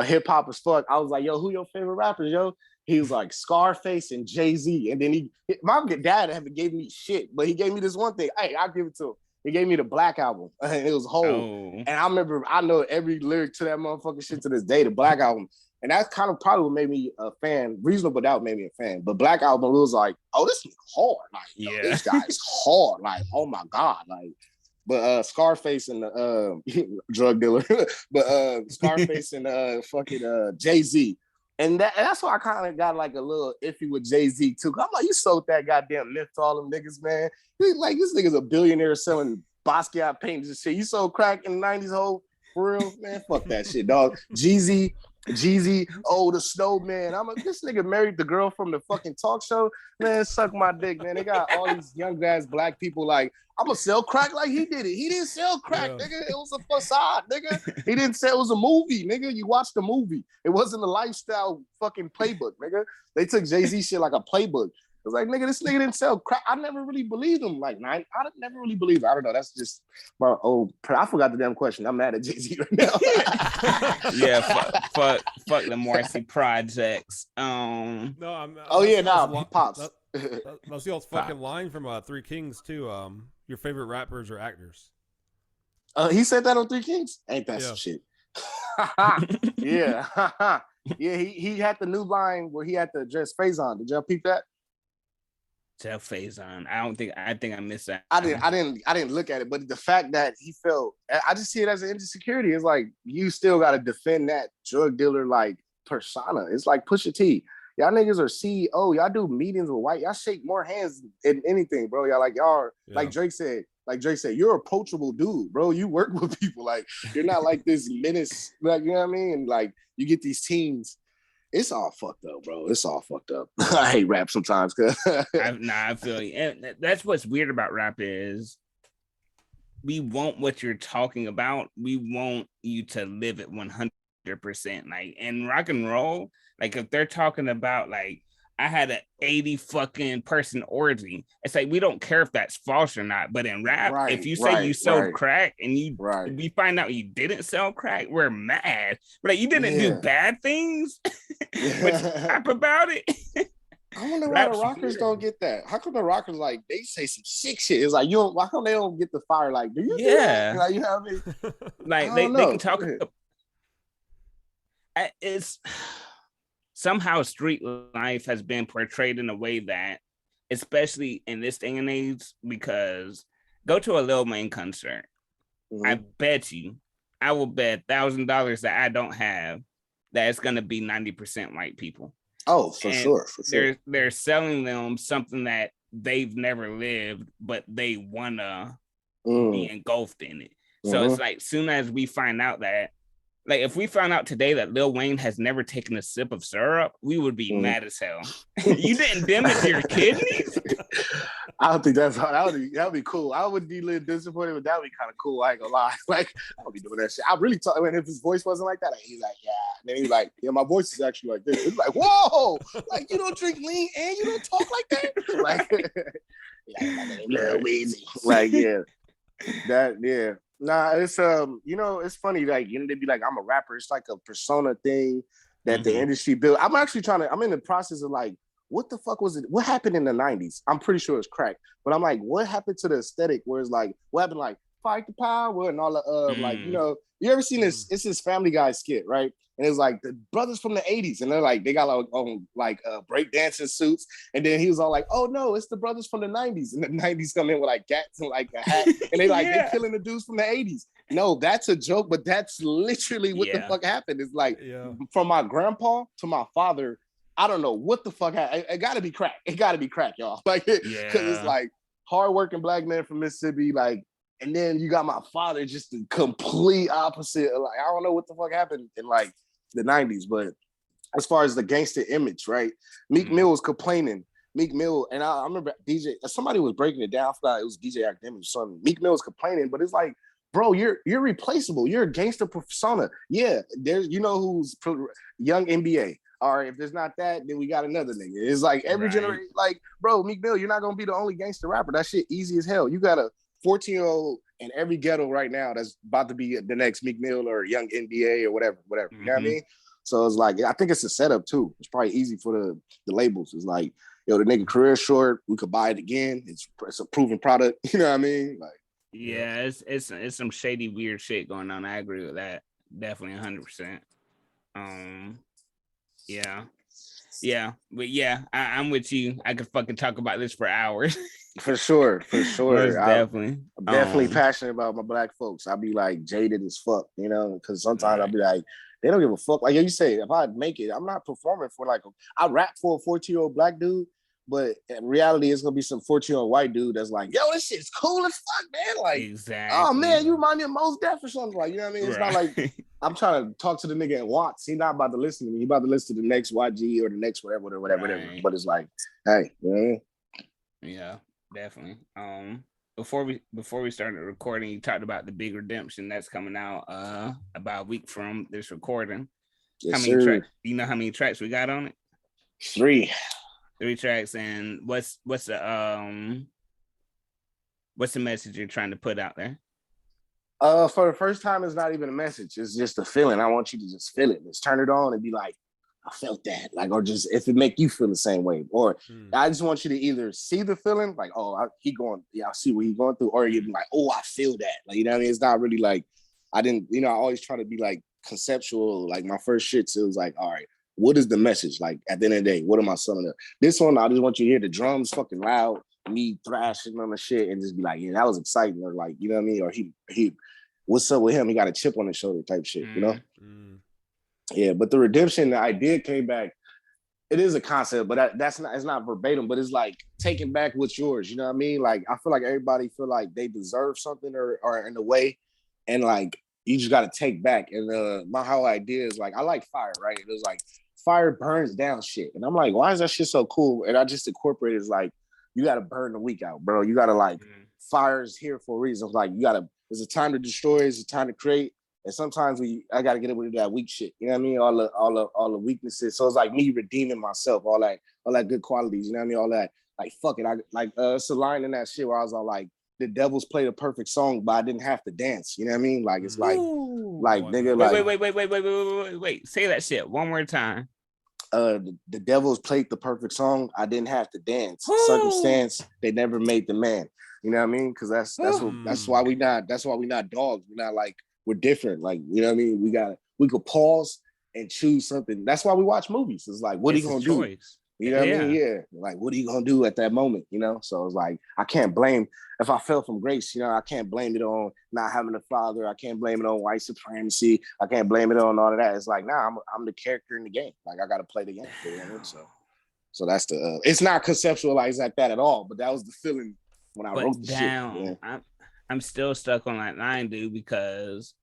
Speaker 3: Hip hop as fuck. I was like, yo, who your favorite rappers, yo? He was like Scarface and Jay-Z. And then my dad haven't gave me shit, but he gave me this one thing. Hey, I'll give it to him. He gave me the Black album. It was whole. Oh. And I remember, I know every lyric to that motherfucking shit to this day, the Black album. And that's kind of probably what made me a fan. Reasonable Doubt made me a fan. But Black album, it was like, oh, this is hard. Like, yo, this guy's hard. Like, oh my God. Like, but Scarface and the drug dealer, but Scarface and fucking Jay-Z. And that's why I kind of got like a little iffy with Jay-Z too. I'm like, you sold that goddamn myth to all them niggas, man. Like, this nigga's a billionaire selling Basquiat paintings and shit. You sold crack in the 90s, whole for real, man. Fuck that shit, dog. Jeezy, oh, the snowman. This nigga married the girl from the fucking talk show. Man, suck my dick, man. They got all these young ass black people like, I'm gonna sell crack like he did it. He didn't sell crack, nigga. It was a facade, nigga. He didn't say it was a movie, nigga. You watched the movie. It wasn't a lifestyle fucking playbook, nigga. They took Jay-Z shit like a playbook. It was like, nigga, this nigga didn't sell crack. I never really believed him. Like, I never really believed it. I don't know. That's just my old. I forgot the damn question. I'm mad at Jay-Z right now.
Speaker 1: Yeah, fuck the Morrissey projects.
Speaker 2: No,
Speaker 3: he pops.
Speaker 2: That's y'all's fucking line from Three Kings too. Your favorite rappers or actors?
Speaker 3: He said that on Three Kings. Ain't that some shit? Yeah, yeah. He had the new line where he had to address Faison. Did y'all peep that?
Speaker 1: Tell Faison. I think I missed that.
Speaker 3: I didn't look at it, but the fact that he felt, I just see it as an insecurity. It's like, you still got to defend that drug dealer like persona. It's like Pusha T. Y'all niggas are CEO. Y'all do meetings with white. Y'all shake more hands than anything, bro. Like Drake said, you're an approachable dude, bro. You work with people. Like, you're not like this menace. Like, you know what I mean? And like, you get these teams. It's all fucked up, bro. It's all fucked up. I hate rap sometimes.
Speaker 1: I feel you. And that's what's weird about rap is we want what you're talking about. We want you to live it 100%. Like, in rock and roll, like, if they're talking about like, I had an 80 fucking person orgy, it's like, we don't care if that's false or not. But in rap, if you say you sold crack and we find out you didn't sell crack, we're mad. But like, you didn't do bad things, but you rap about it.
Speaker 3: I wonder why the rockers don't get that. How come the rockers, like, they say some sick shit? It's like, why come they don't get the fire? Like, do you?
Speaker 1: Yeah,
Speaker 3: like, you know what I mean?
Speaker 1: Like, they can talk. It's somehow street life has been portrayed in a way that, especially in this day and age, because go to a Lil Wayne concert. I bet you, I will bet $1,000 that I don't have that it's going to be 90% white people.
Speaker 3: Oh, for sure.
Speaker 1: They're selling them something that they've never lived, but they want to be engulfed in it. So it's like, soon as we find out that, like, if we found out today that Lil Wayne has never taken a sip of syrup, we would be mad as hell. You didn't damage your kidneys?
Speaker 3: I don't think that would be cool. I would be a little disappointed, but that would be kind of cool. I ain't gonna lie. Like, I would be doing that shit. I really thought, if his voice wasn't like that, he's like, yeah. And then he's like, yeah, my voice is actually like this. It's like, whoa, like you don't drink lean and you don't talk like that. Like, Lil Weezy. Like, yeah, that, yeah. Nah, it's it's funny. Like, they'd be like, I'm a rapper. It's like a persona thing that the industry built. I'm actually I'm in the process of like, what the fuck was it? What happened in the 90s? I'm pretty sure it's crack. But I'm like, what happened to the aesthetic where it's like, what happened like fight the power and all the like, you ever seen this? It's this Family Guy skit, right? And it's like the brothers from the 80s, and they're like, they got on break dancing suits. And then he was all like, oh no, it's the brothers from the 90s. And the 90s come in with like gats and like a hat, and they like they killing the dudes from the 80s. No, that's a joke, but that's literally what the fuck happened. It's like from my grandpa to my father. I don't know what the fuck happened. It got to be crack. It got to be crack, y'all. Like, because it's like hardworking black man from Mississippi, like, and then you got my father, just the complete opposite. Like, I don't know what the fuck happened in like the 90s, but as far as the gangster image, right? Meek Mill was complaining. Meek Mill, and I remember somebody was breaking it down. I forgot it was DJ Academic or something. Meek Mill was complaining, but it's like, bro, you're replaceable. You're a gangster persona. Yeah, there's who's young NBA. All right, if there's not that, then we got another nigga. It's like every generation, like, bro, Meek Mill, you're not gonna be the only gangster rapper. That shit easy as hell. You got a 14-year-old in every ghetto right now that's about to be the next Meek Mill or young NBA or whatever. You know what I mean? So it's like, I think it's a setup too. It's probably easy for the labels. It's like, the nigga career short, we could buy it again. It's a proven product. You know what I mean? Like,
Speaker 1: yeah, it's some shady, weird shit going on. I agree with that. Definitely 100%. Yeah, but yeah, I'm with you. I could fucking talk about this for hours.
Speaker 3: For sure.
Speaker 1: Definitely.
Speaker 3: I'm definitely passionate about my black folks. I'll be like jaded as fuck, because sometimes I'll be like, they don't give a fuck. Like you say, if I make it, I'm not performing for like, I rap for a 14-year-old black dude, but in reality, it's gonna be some 14-year-old white dude that's like, yo, this shit's cool as fuck, man. Like,
Speaker 1: exactly.
Speaker 3: Oh man, you remind me of Mos Def or something. Like, you know what I mean? It's not like I'm trying to talk to the nigga at Watts. He's not about to listen to me. He's about to listen to the next YG or the next whatever. But it's like, hey,
Speaker 1: yeah, definitely. Before we started recording, you talked about the big redemption that's coming out about a week from this recording.
Speaker 3: Yes,
Speaker 1: how many tracks? You know how many tracks we got on it?
Speaker 3: 3
Speaker 1: tracks. And what's the message you're trying to put out there?
Speaker 3: For the first time, it's not even a message. It's just a feeling. I want you to just feel it. Just turn it on and be like, I felt that. Like, or just if it make you feel the same way. Or I just want you to either see the feeling, like, oh, I see what he's going through, or you'd be like, oh, I feel that. Like, you know what I mean? It's not really like, I always try to be like conceptual. Like my first shit, so it was like, all right, what is the message? Like at the end of the day, what am I selling up? This one, I just want you to hear the drums fucking loud, me thrashing on the shit, and just be like, yeah, that was exciting. Or like, you know what I mean? Or he what's up with him? He got a chip on his shoulder type shit, you know? Yeah, but the redemption, the idea came back. It is a concept, but it's not verbatim, but it's like taking back what's yours, you know what I mean? Like, I feel like everybody feel like they deserve something or in a way, and like, you just got to take back. And my whole idea is like, I like fire, right? It was like, fire burns down shit. And I'm like, why is that shit so cool? And I just incorporated, like, you got to burn the week out, bro. You got to like, fire is here for a reason. Like, there's a time to destroy, there's a time to create. And sometimes I got to get rid of that weak shit. You know what I mean? All the weaknesses. So it's like me redeeming myself, all that good qualities. You know what I mean? All that, like, fuck it. It's a line in that shit where I was all like, the Devils played a perfect song, but I didn't have to dance. You know what I mean? Like, it's like, nigga, like.
Speaker 1: Wait. Say that shit one more time.
Speaker 3: The Devils played the perfect song. I didn't have to dance. Circumstance, they never made the man. You know what I mean? Because that's why we not dogs. We're not like, we're different. Like, you know what I mean? We could pause and choose something. That's why we watch movies. It's like, what are you gonna do? You know what I mean? Yeah. Like, what are you gonna do at that moment? You know? So it's like, I can't blame, if I fell from grace, you know, I can't blame it on not having a father. I can't blame it on white supremacy. I can't blame it on all of that. It's like, nah, I'm the character in the game. Like, I gotta play the game. You know what I mean? So that's it's not conceptualized like that at all, but that was the feeling when I wrote the shit. Yeah.
Speaker 1: I'm still stuck on that line, dude, because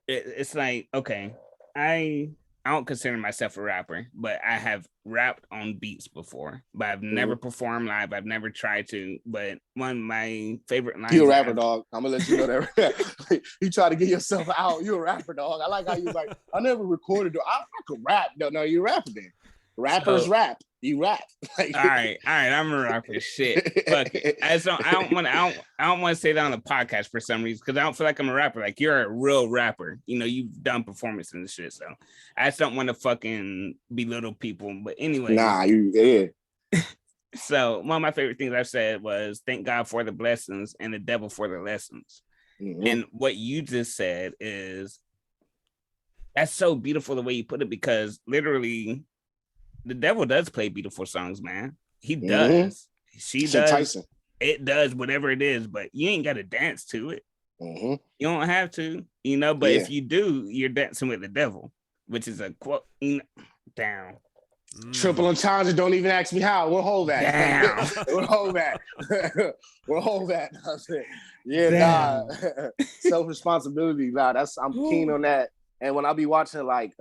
Speaker 1: it's like, okay, I I don't consider myself a rapper, but I have rapped on beats before. But I've never performed live. I've never tried to. But one of my favorite lines.
Speaker 3: You a rapper, dog. I'm gonna let you know that. You try to get yourself out. You a rapper, dog. I like how you like. I never recorded. I could rap. No, you rapper then. Rappers rap. You rap.
Speaker 1: Like, all right. I'm a rapper. Shit. Fuck it. I don't want to say that on the podcast for some reason because I don't feel like I'm a rapper. Like you're a real rapper. You know, you've done performances and shit. So I just don't want to fucking belittle people. But anyway.
Speaker 3: Nah, yeah.
Speaker 1: So one of my favorite things I've said was thank God for the blessings and the devil for the lessons. Mm-hmm. And what you just said is that's so beautiful the way you put it because literally the devil does play beautiful songs, man. He does. She does. Tyson. It does whatever it is, but you ain't got to dance to it. You don't have to, you know. But if you do, you're dancing with the devil, which is a quote. Down.
Speaker 3: Triple entendre. Don't even ask me how. We'll hold that. Damn. We'll hold that. We'll hold that. Yeah, nah. Self responsibility. Nah, I'm keen on that. And when I be watching like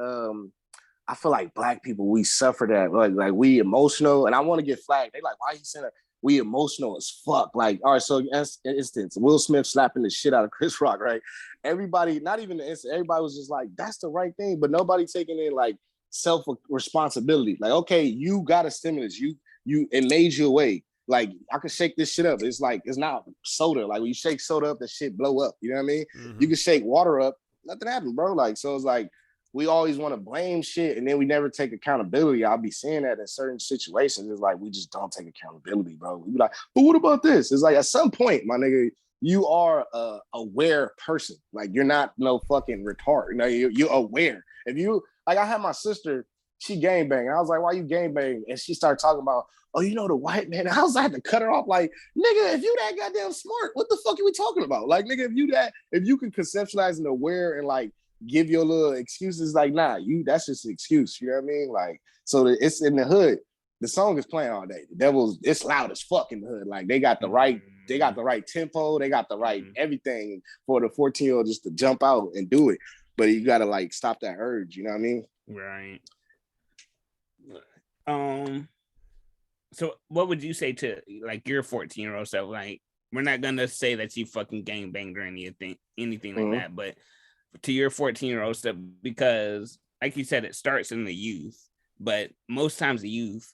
Speaker 3: I feel like Black people, we suffer that. Like we emotional, and I want to get flagged. They like, why you saying that? We emotional as fuck. Like, all right, so instance, Will Smith slapping the shit out of Chris Rock, right? Everybody, not even the instant, everybody was just like, that's the right thing, but nobody taking in like self-responsibility. Like, okay, you got a stimulus. It made you away. Like, I could shake this shit up. It's like, it's not soda. Like, when you shake soda up, the shit blow up. You know what I mean? You can shake water up. Nothing happened, bro. Like, so it's like, we always want to blame shit and then we never take accountability. I'll be saying that in certain situations. It's like, we just don't take accountability, bro. We be like, but what about this? It's like, at some point, my nigga, you are a aware person. Like, you're not no fucking retard. You know, you're aware. If you, like, I had my sister, she gangbang. I was like, why you gangbang? And she started talking about, oh, you know, the white man. I had to cut her off like, nigga, if you that goddamn smart, what the fuck are we talking about? Like, nigga, if you can conceptualize and aware and like, give your little excuses, like, nah, that's just an excuse. You know what I mean? Like, so it's in the hood. The song is playing all day. The devil's, it's loud as fuck in the hood. Like, they got the right tempo, they got the right everything for the 14-year-old just to jump out and do it. But you gotta like stop that urge, you know what I mean?
Speaker 1: Right. So what would you say to like your 14-year-old self? Like, we're not gonna say that you fucking gangbanged or anything like that, but to your 14-year-old stuff, because like you said, it starts in the youth, but most times the youth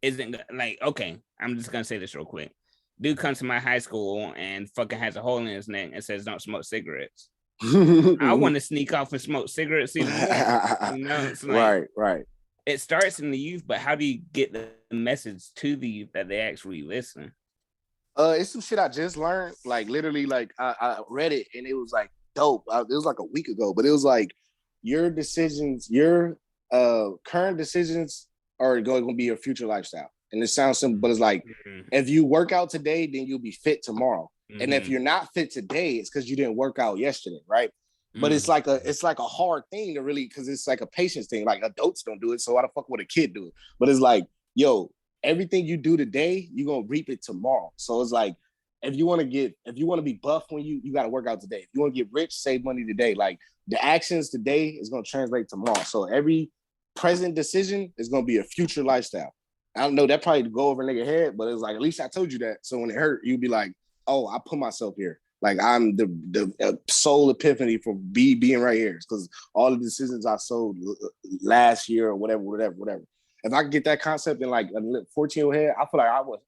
Speaker 1: isn't like, okay, I'm just gonna say this real quick. Dude comes to my high school and fucking has a hole in his neck and says don't smoke cigarettes. I want to sneak off and smoke cigarettes even more. You know, it's like,
Speaker 3: right.
Speaker 1: It starts in the youth, but how do you get the message to the youth that they actually listen?
Speaker 3: It's some shit I just learned. Like, literally, like I read it and it was like dope. It was like a week ago, but it was like your decisions, your current decisions are going to be your future lifestyle. And it sounds simple, but it's like, if you work out today, then you'll be fit tomorrow. And if you're not fit today, it's because you didn't work out yesterday, right? But it's like a hard thing to really, because it's like a patience thing. Like, adults don't do it, so why the fuck would a kid do it? But it's like, yo, everything you do today, you're gonna reap it tomorrow. So it's like, if you want to be buff when you got to work out today. If you want to get rich, save money today. Like, the actions today is gonna translate tomorrow. So every present decision is gonna be a future lifestyle. I don't know, that probably go over a nigga head, but it's like, at least I told you that. So when it hurt, you'd be like, oh, I put myself here. Like, I'm the sole epiphany for being right here, because all the decisions I sold last year or whatever. If I could get that concept in like a 14-year-old head, I feel like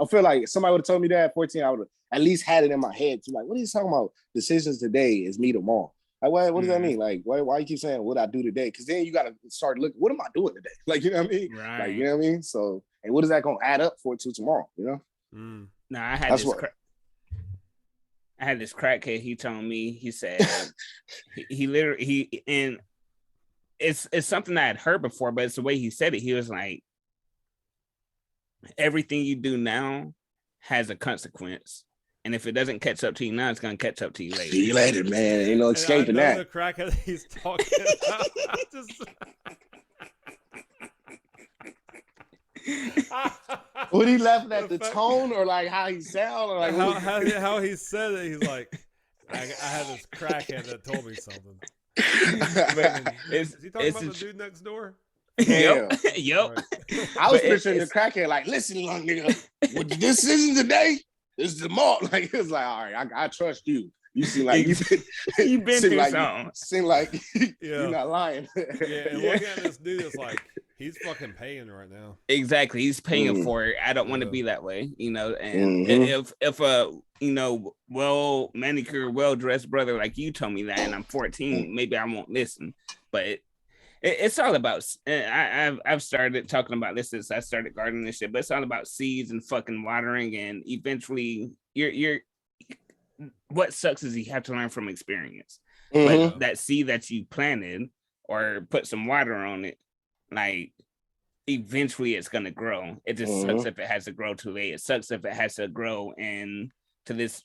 Speaker 3: I feel like if somebody would have told me that at 14, I would have at least had it in my head to like, what are you talking about? Decisions today is me tomorrow. Like, what does that mean? Like, why you keep saying what I do today? Because then you got to start looking, what am I doing today? Like, you know what I mean?
Speaker 1: Right.
Speaker 3: Like, you know what I mean? So, and what is that going to add up for to tomorrow? You know?
Speaker 1: No, I had this crackhead. He told me, he said, and it's something I had heard before, but it's the way he said it. He was like, everything you do now has a consequence. And if it doesn't catch up to you now, it's going to catch up to you later.
Speaker 3: See you later, man. Ain't no escaping that.
Speaker 2: The crackhead he's talking about.
Speaker 3: Would he laughing at the tone or like how he sound or like
Speaker 2: how he said it? He's like, I had this crackhead that told me something. Is he talking about the dude next door?
Speaker 1: Yep.
Speaker 2: Right.
Speaker 3: I was picturing the crackhead like, listen, young nigga, what this isn't today, this is tomorrow. Like it's like, all right, I trust you. You seem like
Speaker 1: you've been through something.
Speaker 3: Seem like you're not lying.
Speaker 2: Yeah, and looking at this dude, it's like he's fucking paying right now.
Speaker 1: Exactly, he's paying for it. I don't want to be that way, you know. And if a well manicured, well dressed brother like you told me that, and I'm 14, maybe I won't listen. But it's all about. I've started talking about this since I started gardening and shit. But it's all about seeds and fucking watering, and eventually you're. What sucks is you have to learn from experience. But that seed that you planted or put some water on it, like eventually it's gonna grow. It just sucks if it has to grow too late. It sucks if it has to grow and to this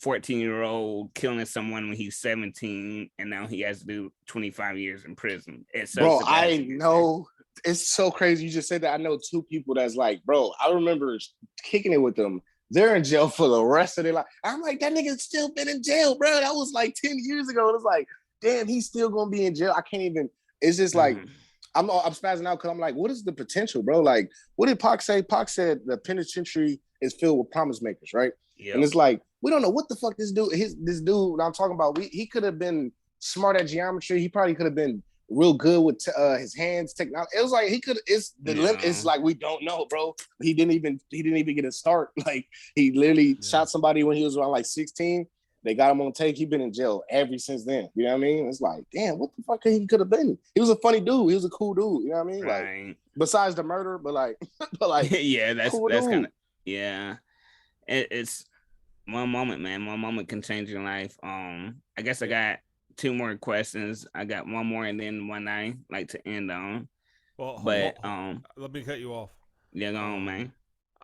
Speaker 1: 14-year-old killing someone when he's 17 and now he has to do 25 years in prison. It sucks.
Speaker 3: Bro, I know. It's so crazy. You just said that. I know two people that's like, bro, I remember kicking it with them. They're in jail for the rest of their life. I'm like, that nigga's still been in jail, bro. That was like 10 years ago. It was like, damn, he's still gonna be in jail. I can't even. It's just like I'm spazzing out because I'm like, what is the potential, bro? Like, what did Pac say? Pac said the penitentiary is filled with promise makers, right? Yep. And it's like, we don't know what the fuck this dude I'm talking about. He could have been smart at geometry. He probably could have been real good with his hands, technology. It was like he could. It's the limit. It's like we don't know, bro. He didn't even get a start. Like he literally shot somebody when he was around like 16. They got him on tape. He's been in jail ever since then. You know what I mean? It's like, damn, what the fuck he could have been? He was a funny dude. He was a cool dude. You know what I mean? Right. Like besides the murder, but like
Speaker 1: yeah, that's
Speaker 3: cool
Speaker 1: kind of It's one moment, man. One moment can change your life. I guess I got 2 more questions. I got one more and then one I like to end on.
Speaker 2: Well,
Speaker 1: but
Speaker 2: let me cut you off.
Speaker 1: Yeah, go on, man.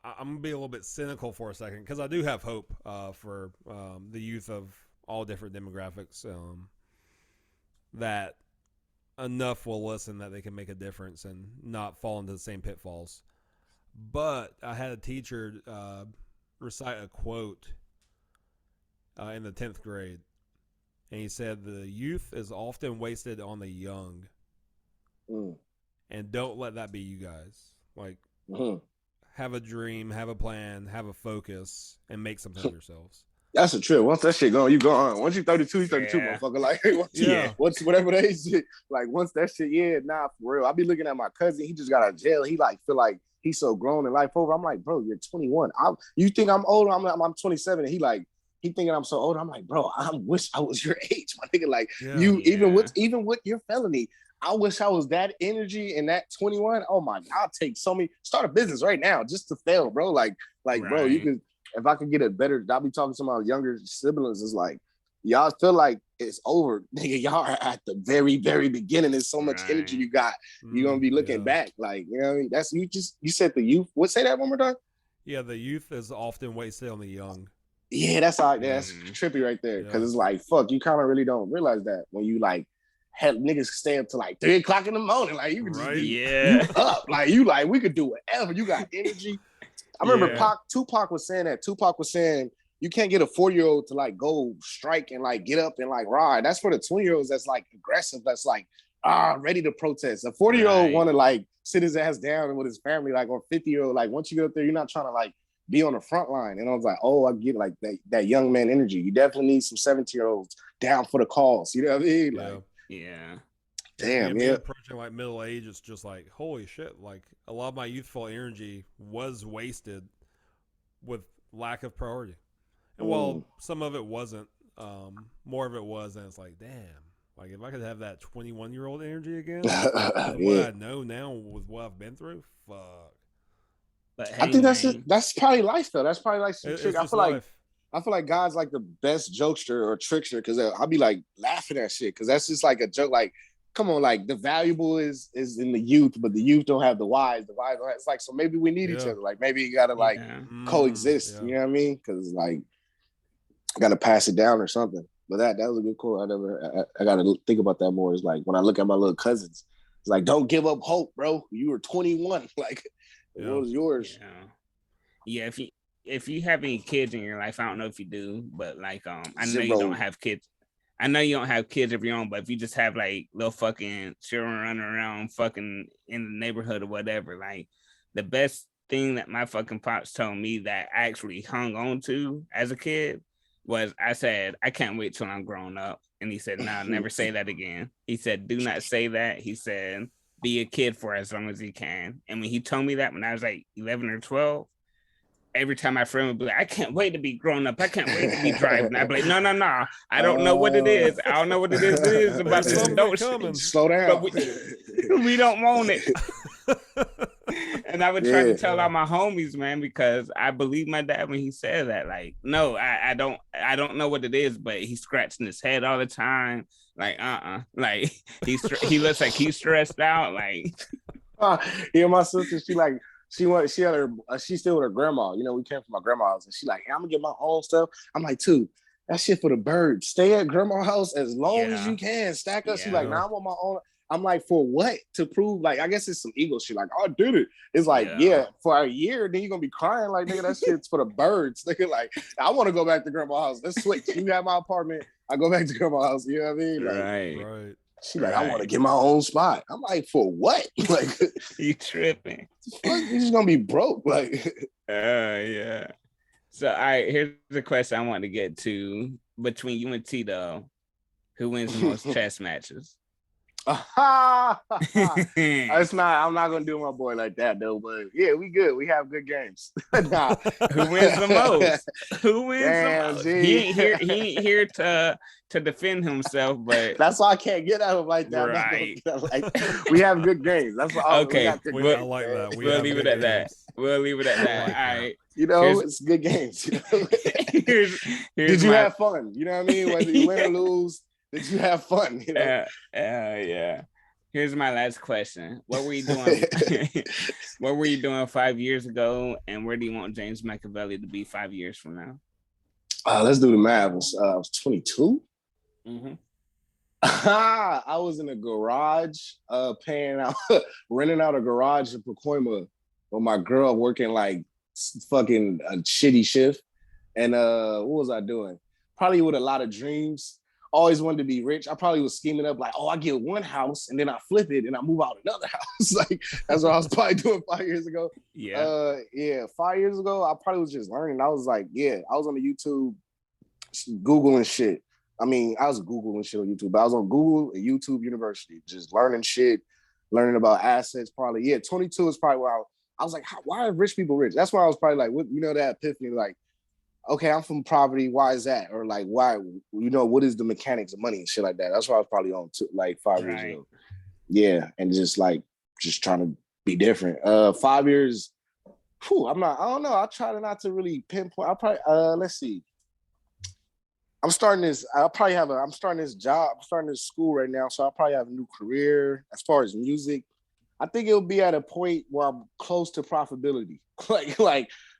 Speaker 2: I'm gonna be a little bit cynical for a second because I do have hope for the youth of all different demographics. That enough will listen that they can make a difference and not fall into the same pitfalls. But I had a teacher recite a quote in the 10th grade. And he said, the youth is often wasted on the young. And don't let that be you guys. Like, have a dream, have a plan, have a focus, and make something of yourselves.
Speaker 3: That's a trip. Once that shit going, you go on. Once you 32, you 32, motherfucker. Like, once whatever they shit, like once that shit, nah, for real. I be looking at my cousin. He just got out of jail. He like feel like he's so grown in life over. I'm like, bro, you're 21. You think I'm old? I'm 27. And he thinking I'm so old. I'm like, bro, I wish I was your age, my nigga. Like even with your felony, I wish I was that energy and that 21. Oh my God, I'll take start a business right now just to fail, bro. Like, bro, you could, if I could get a better, I'll be talking to my younger siblings. It's like, y'all feel like it's over. Nigga, y'all are at the very, very beginning. There's so much energy you got. You're going to be looking back. Like, you know what I mean? That's, you said the youth. What, say that one more time?
Speaker 2: Yeah, the youth is often wasted on the young.
Speaker 3: Yeah, that's trippy right there. Because it's like, fuck, you kind of really don't realize that when you like have niggas stay up to like 3 o'clock in the morning. Like you could just be you up. Like you like we could do whatever. You got energy. I remember Tupac was saying that. Tupac was saying you can't get a 4-year-old to like go strike and like get up and like ride. That's for the 20-year-olds that's like aggressive. That's like ready to protest. A 40-year-old want to like sit his ass down with his family, like, or 50-year-old. Like once you get up there, you're not trying to like be on the front line. And I was like, oh, I get like that young man energy. You definitely need some 70-year-olds down for the cause. You know what I mean? Like, damn,
Speaker 2: approaching like middle age, it's just like, holy shit. Like a lot of my youthful energy was wasted with lack of priority. And while some of it wasn't, more of it was, and it's like, damn, like if I could have that 21-year-old energy again, what I know now with what I've been through, fuck.
Speaker 3: But hey, I think that's probably life though. That's probably like some trick. I feel like God's like the best jokester or trickster because I'll be like laughing at shit because that's just like a joke. Like, come on, like the valuable is in the youth, but the youth don't have the wise. The wise don't have, it's like, so maybe we need each other. Like maybe you gotta like coexist. You know what I mean? Because like I gotta pass it down or something. But that was a good quote. I gotta think about that more. It's like when I look at my little cousins, it's like don't give up hope, bro. You were 21. Like what was yours?
Speaker 1: Yeah, if you have any kids in your life, I don't know if you do, but like I know you don't have kids. I know you don't have kids of your own, but if you just have like little fucking children running around fucking in the neighborhood or whatever, like the best thing that my fucking pops told me that I actually hung on to as a kid was I said, I can't wait till I'm grown up. And he said, no, never say that again. He said, do not say that. He said, be a kid for as long as you can. And when he told me that when I was like 11 or 12, every time my friend would be like, I can't wait to be grown up. I can't wait to be driving. I'd be like, no. I don't know what it is. I don't know what it is about this adult shit.
Speaker 3: Slow down.
Speaker 1: But we don't want it. And I would try to tell all my homies, man, because I believe my dad when he said that. Like, no, I don't know what it is, but he's scratching his head all the time. Like, like he looks like he's stressed out. Like,
Speaker 3: yeah, my sister, she's still with her grandma. You know, we came from my grandma's house, and she like, hey, I'm gonna get my own stuff. I'm like, too. That shit for the birds. Stay at grandma's house as long as you can. Stack up. She's like, nah, I want my own. I'm like, for what? To prove, like, I guess it's some ego shit. Like, oh, I did it. It's like, for a year, then you're gonna be crying. Like, nigga, that shit's for the birds. Nigga, like, I want to go back to grandma's house. Let's switch. You have my apartment. I go back to grandma's house. You know what I mean? Like,
Speaker 2: right.
Speaker 3: She like, I want to get my own spot. I'm like, for what? Like,
Speaker 1: you tripping?
Speaker 3: You're just gonna be broke. Like,
Speaker 1: yeah. So, all right, here's the question I want to get to between you and Tdub. Who wins the most chess matches?
Speaker 3: It's not. I'm not gonna do my boy like that though. But yeah, we good. We have good games. Nah.
Speaker 1: Who wins the most? Who wins the most? He ain't here to defend himself, but
Speaker 3: that's why I can't get at him like that.
Speaker 1: Right.
Speaker 3: Like, we have good games. That's all.
Speaker 1: Okay.
Speaker 2: I like that.
Speaker 1: We'll leave it at that. We'll leave it at that. All right.
Speaker 3: You know, it's good games. You know? Did you have fun? You know what I mean? Whether you win or lose. Did you have fun? You know?
Speaker 1: Yeah. Here's my last question. What were you doing? What were you doing 5 years ago? And where do you want James Makavili to be 5 years from now?
Speaker 3: Let's do the math. I was 22.
Speaker 1: Mm-hmm.
Speaker 3: I was in a garage, renting out a garage in Pacoima with my girl working like fucking a shitty shift. And what was I doing? Probably with a lot of dreams. Always wanted to be rich. I probably was scheming up like, I get one house and then I flip it and I move out another house. Like, that's what I was probably doing 5 years ago.
Speaker 1: Yeah.
Speaker 3: 5 years ago, I probably was just learning. I was like, I was on the YouTube Googling shit. I mean, I was Googling shit on YouTube, but I was on Google and YouTube University, just learning shit, learning about assets. Probably, 22 is probably where I was like, why are rich people rich? That's why I was probably like, that epiphany, like, okay, I'm from poverty. Why is that? Or like, why? What is the mechanics of money and shit like that? That's what I was probably on like 5 years ago. Yeah, and just trying to be different. 5 years. I don't know. I try not to really pinpoint. I probably let's see. I'm starting this job. I'm starting this school right now, so I'll probably have a new career as far as music. I think it'll be at a point where I'm close to profitability.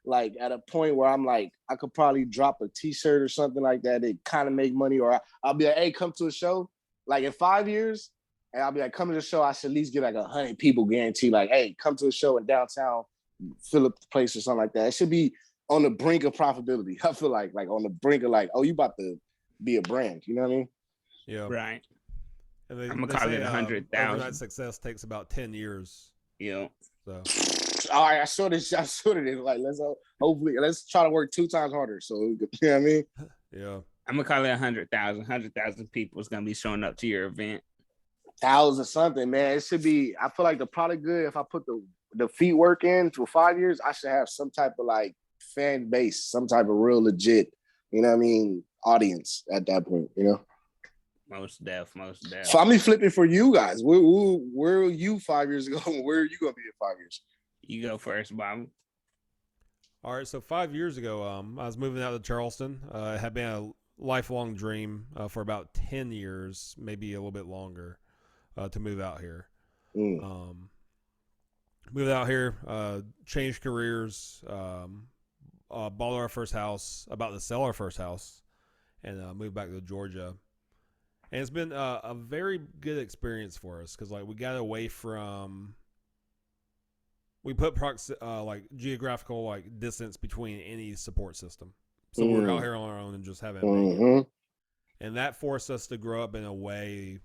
Speaker 3: like at a point where I'm like, I could probably drop a t-shirt or something like that. It kind of make money, or I'll be like, hey, come to a show. Like in 5 years, and I'll be like, come to the show. I should at least get like 100 people guaranteed. Like, hey, come to a show in downtown, fill up the place or something like that. It should be on the brink of profitability. I feel like on the brink of like, you about to be a brand. You know what I mean?
Speaker 2: Yeah.
Speaker 1: Right.
Speaker 2: And
Speaker 1: I'm gonna call it 100,000.
Speaker 2: Overnight success takes about 10 years.
Speaker 1: Yeah.
Speaker 2: So.
Speaker 3: All right, I showed it. Like, let's try to work 2 times harder. So, you know what I mean?
Speaker 2: Yeah.
Speaker 1: I'm gonna call it 100,000. 100,000 people is gonna be showing up to your event.
Speaker 3: 1,000 something, man. It should be. I feel like the product good. If I put the feet work in for 5 years, I should have some type of like fan base, some type of real legit, you know what I mean, audience at that point. You know.
Speaker 1: Most def.
Speaker 3: So I'm flipping for you guys. Where were you 5 years ago? Where are you gonna be in 5 years?
Speaker 1: You go first, Bob.
Speaker 2: All right. So 5 years ago, I was moving out to Charleston. It had been a lifelong dream for about 10 years, maybe a little bit longer, to move out here. Moved out here, changed careers, bought our first house, about to sell our first house, and moved back to Georgia. And it's been a very good experience for us because, like, we got away from. We put geographical distance between any support system, so we're out here on our own and just having. And that forced us to grow up in a way,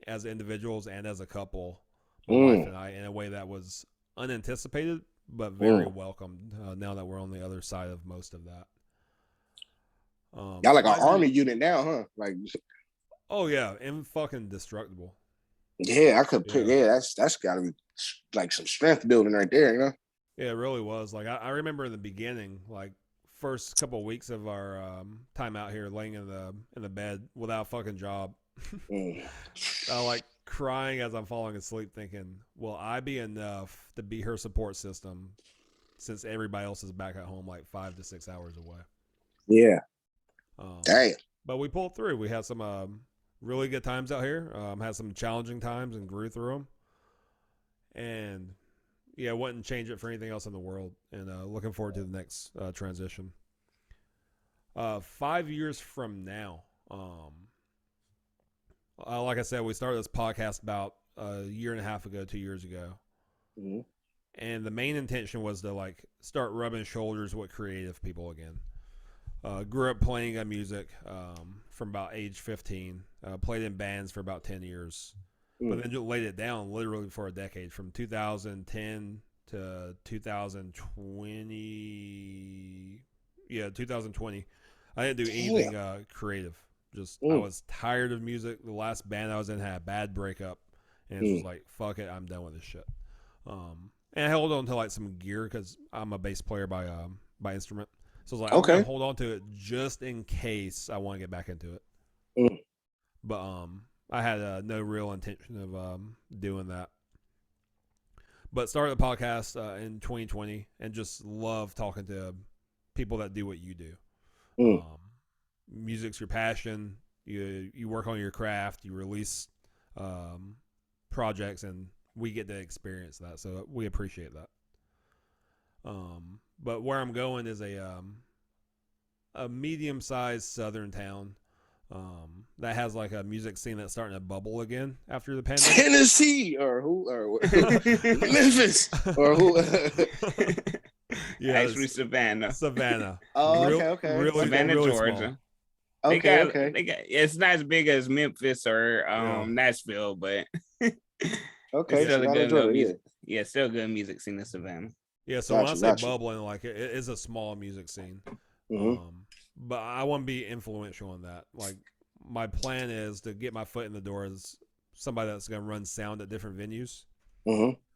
Speaker 2: as individuals and as a couple, my wife and I, in a way that was unanticipated but very welcomed. Now that we're on the other side of most of that.
Speaker 3: Y'all like an army unit now, huh? Like,
Speaker 2: oh yeah, and fucking indestructible.
Speaker 3: Yeah, I could pick. Yeah, that's gotta be like some strength building right there, you know.
Speaker 2: Yeah, it really was. Like I remember in the beginning, like first couple of weeks of our time out here, laying in the bed without a fucking job, I like crying as I'm falling asleep, thinking, "Will I be enough to be her support system?" Since everybody else is back at home, like 5 to 6 hours away.
Speaker 3: Yeah. Damn.
Speaker 2: But we pulled through. We had some really good times out here. Had some challenging times and grew through them. And yeah, wouldn't change it for anything else in the world. And looking forward to the next transition. 5 years from now, like I said, we started this podcast about a year and a half ago, 2 years ago.
Speaker 3: Mm-hmm.
Speaker 2: And the main intention was to like start rubbing shoulders with creative people again. Grew up playing music from about age 15. Played in bands for about 10 years. But then just laid it down literally for a decade, from 2010 to 2020. Yeah, 2020. I didn't do anything creative. Just I was tired of music. The last band I was in had a bad breakup. And it was like, fuck it, I'm done with this shit. And I held on to like some gear because I'm a bass player by instrument. So I was like, I'm gonna hold on to it just in case I want to get back into it. But I had no real intention of doing that. But started the podcast in 2020 and just love talking to people that do what you do. Music's your passion. You work on your craft. You release projects, and we get to experience that. So we appreciate that. But where I'm going is a medium-sized southern town that has like a music scene that's starting to bubble again after the pandemic.
Speaker 3: Tennessee or who or Memphis or who?
Speaker 1: Yeah, actually Savannah.
Speaker 3: Oh, okay.
Speaker 2: Really,
Speaker 1: Savannah,
Speaker 2: really
Speaker 1: Georgia.
Speaker 2: Small.
Speaker 1: They got. It's not as big as Memphis or Nashville, but
Speaker 3: okay,
Speaker 1: still a good
Speaker 3: Georgia,
Speaker 1: music. Yeah, still good music scene in Savannah.
Speaker 2: Yeah, so when I say bubbling, like it is a small music scene. But I want to be influential in that. Like my plan is to get my foot in the door as somebody that's going to run sound at different venues.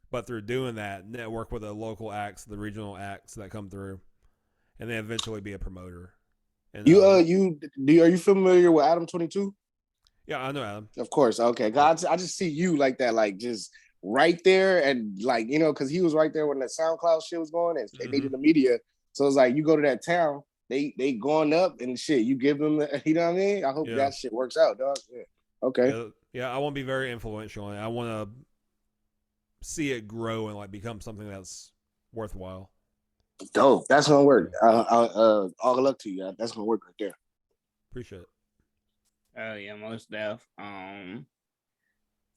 Speaker 2: But through doing that, network with the local acts, the regional acts that come through, and then eventually be a promoter. And
Speaker 3: are you familiar with Adam 22?
Speaker 2: Yeah, I know Adam.
Speaker 3: Of course. Okay. God, I just see you like that, like just right there, and like, you know, because he was right there when that SoundCloud shit was going, and they needed the media. So it's like you go to that town, they going up and shit. You give them, you know what I mean? I hope that shit works out, dog. Yeah. Okay.
Speaker 2: Yeah, I want to be very influential, and I want to see it grow and like become something that's worthwhile.
Speaker 3: Dope. That's gonna work. All luck to you. That's gonna work right there.
Speaker 2: Appreciate it.
Speaker 1: Oh yeah, most def.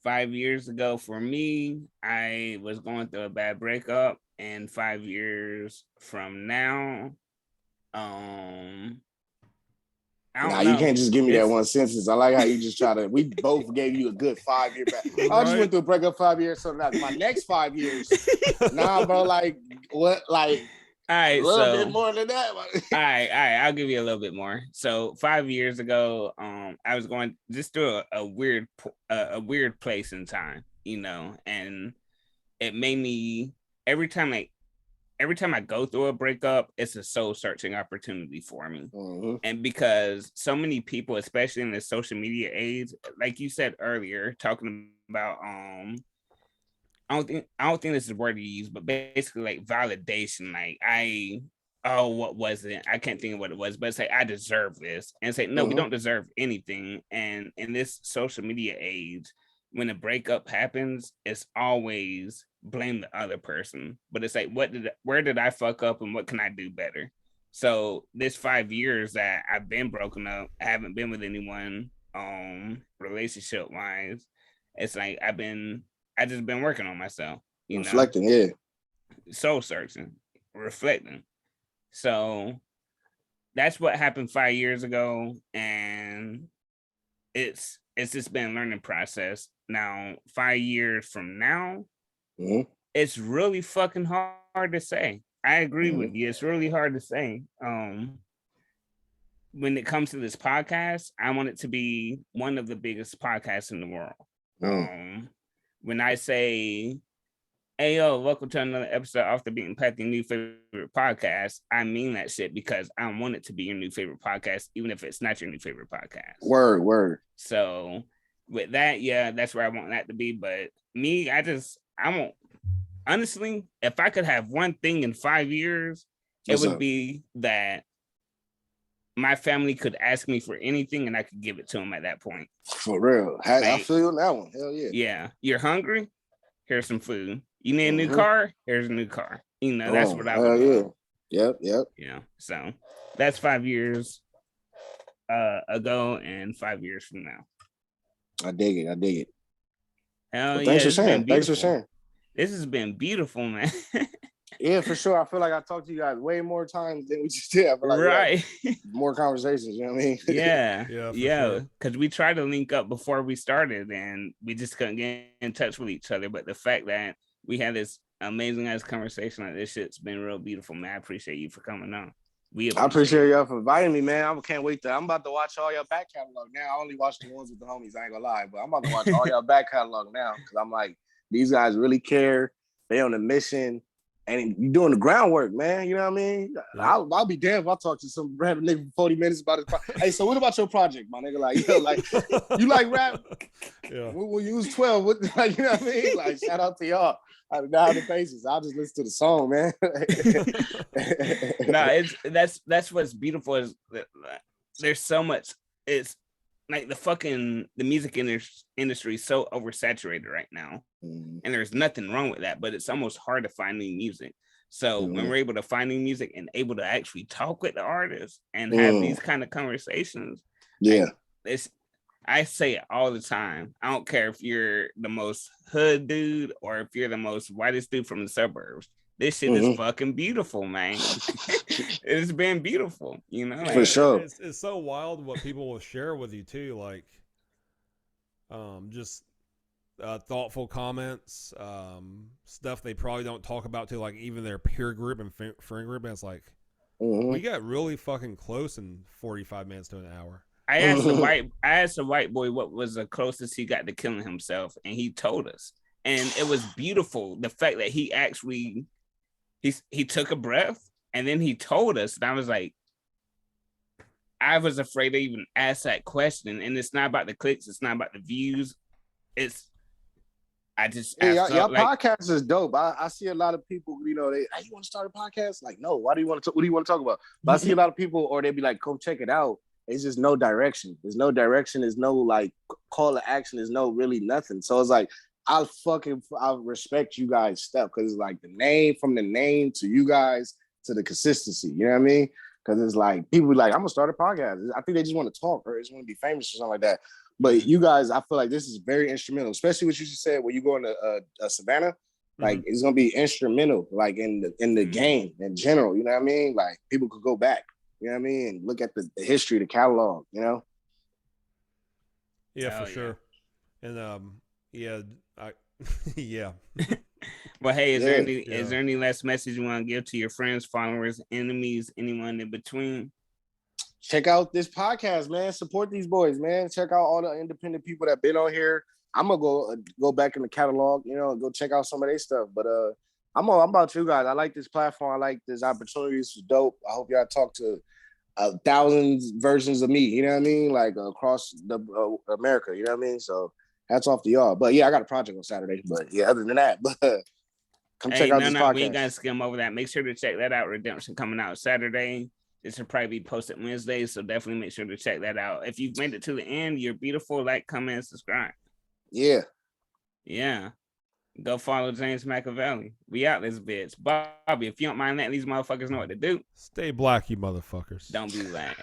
Speaker 1: 5 years ago for me, I was going through a bad breakup, and 5 years from now, I don't know.
Speaker 3: You can't just give me that one sentence. I like how you just try to. We both gave you a good 5 year back. Right. I just went through a breakup 5 years, so now my next 5 years. Nah, bro. Like what? Like
Speaker 1: all right,
Speaker 3: a little bit more than that.
Speaker 1: all right. I'll give you a little bit more. So 5 years ago, I was going just through a weird place in time, you know, and it made me every time I go through a breakup, it's a soul searching opportunity for me. And because so many people, especially in the social media age, like you said earlier, talking about I don't think this is a word to use, but basically like validation. Like what was it? I can't think of what it was, but it's like I deserve this. And it's like, no, we don't deserve anything. And in this social media age, when a breakup happens, it's always blame the other person. But it's like, where did I fuck up and what can I do better? So this 5 years that I've been broken up, I haven't been with anyone relationship wise. It's like I just been working on myself,
Speaker 3: reflecting, yeah,
Speaker 1: soul searching, reflecting. So that's what happened 5 years ago, and it's just been a learning process. Now, 5 years from now, it's really fucking hard to say. I agree with you. It's really hard to say. When it comes to this podcast, I want it to be one of the biggest podcasts in the world. When I say, hey, yo, welcome to another episode Off the Beaten Path, your new favorite podcast, I mean that shit because I want it to be your new favorite podcast, even if it's not your new favorite podcast.
Speaker 3: Word.
Speaker 1: So with that, yeah, that's where I want that to be. But me, I want, honestly, if I could have one thing in 5 years, it would be that my family could ask me for anything and I could give it to them at that point.
Speaker 3: For real. I feel you on that one. Hell yeah.
Speaker 1: Yeah. You're hungry? Here's some food. You need a new car? Here's a new car. You know, that's what I would do.
Speaker 3: Yep.
Speaker 1: Yeah. So that's 5 years ago and 5 years from now.
Speaker 3: I dig it.
Speaker 1: Hell
Speaker 3: well, thanks for sharing.
Speaker 1: This has been beautiful, man.
Speaker 3: Yeah, for sure. I feel like I talked to you guys way more times than we just did. I feel like
Speaker 1: right.
Speaker 3: More conversations, you know what I mean?
Speaker 1: Yeah. Because we tried to link up before we started and we just couldn't get in touch with each other. But the fact that we had this amazing ass conversation like this shit's been real beautiful, man. I appreciate you for coming on.
Speaker 3: I appreciate y'all for inviting me, man. I can't wait I'm about to watch all your back catalog now. I only watch the ones with the homies, I ain't gonna lie, but I'm about to watch all your back catalog now because I'm like, these guys really care. They on a mission. And you doing the groundwork, man. You know what I mean? Yeah. I'll be damned if I talk to some random nigga for 40 minutes about it. Hey, so what about your project, my nigga? Like, you like rap? Yeah. We'll use 12. You know what I mean? Like, shout out to y'all. I don't know how the faces. I'll just listen to the song, man.
Speaker 1: No, that's what's beautiful is that there's so much. It's like the music industry is so oversaturated right now, and there's nothing wrong with that, but it's almost hard to find new music. So when we're able to find new music and able to actually talk with the artists and have these kind of conversations, I say it all the time. I don't care if you're the most hood dude or if you're the most whitest dude from the suburbs. This shit is fucking beautiful, man. It's been beautiful, you know.
Speaker 3: For sure.
Speaker 2: It's so wild what people will share with you too, like just thoughtful comments, stuff they probably don't talk about to like even their peer group and friend group. And it's like we got really fucking close in 45 minutes to an hour.
Speaker 1: I asked a white boy what was the closest he got to killing himself, and he told us, and it was beautiful. The fact that he actually he took a breath and then he told us, and I was like, I was afraid to even ask that question. And it's not about the clicks, it's not about the views.
Speaker 3: Y'all podcast is dope. I see a lot of people, you know, you want to start a podcast? Like, no, why do you want to what do you want to talk about? But I see a lot of people, or they be like, go check it out. It's just no direction. There's no direction. There's no like call to action. There's no really nothing. So it's like, I respect you guys' stuff because it's like the name to you guys to the consistency. You know what I mean? Because it's like people be like, I'm gonna start a podcast. I think they just want to talk or just want to be famous or something like that. But you guys, I feel like this is very instrumental, especially what you just said when you go into Savannah. Like it's gonna be instrumental, like in the game in general. You know what I mean? Like people could go back. You know what I mean? And look at the history, the catalog. You know?
Speaker 2: Yeah, for sure. And yeah.
Speaker 1: Well, hey, is there any last message you want to give to your friends, followers, enemies, anyone in between?
Speaker 3: Check out this podcast, man. Support these boys, man. Check out all the independent people that been on here. I'm gonna go back in the catalog, you know, and go check out some of their stuff. But I'm about you guys. I like this platform. I like this opportunity. This is dope. I hope y'all talk to thousands versions of me. You know what I mean? Like across the America. You know what I mean? So hats off to y'all. But yeah, I got a project on Saturday. But yeah, other than that, come check out this podcast.
Speaker 1: We ain't gotta skim over that. Make sure to check that out. Redemption coming out Saturday. This will probably be posted Wednesday, so definitely make sure to check that out. If you've made it to the end, you're beautiful. Like, comment, and subscribe. Yeah. Go follow James Makavili. We out this bitch. Bobby, if you don't mind letting these motherfuckers know what to do.
Speaker 2: Stay black, you motherfuckers.
Speaker 1: Don't be black.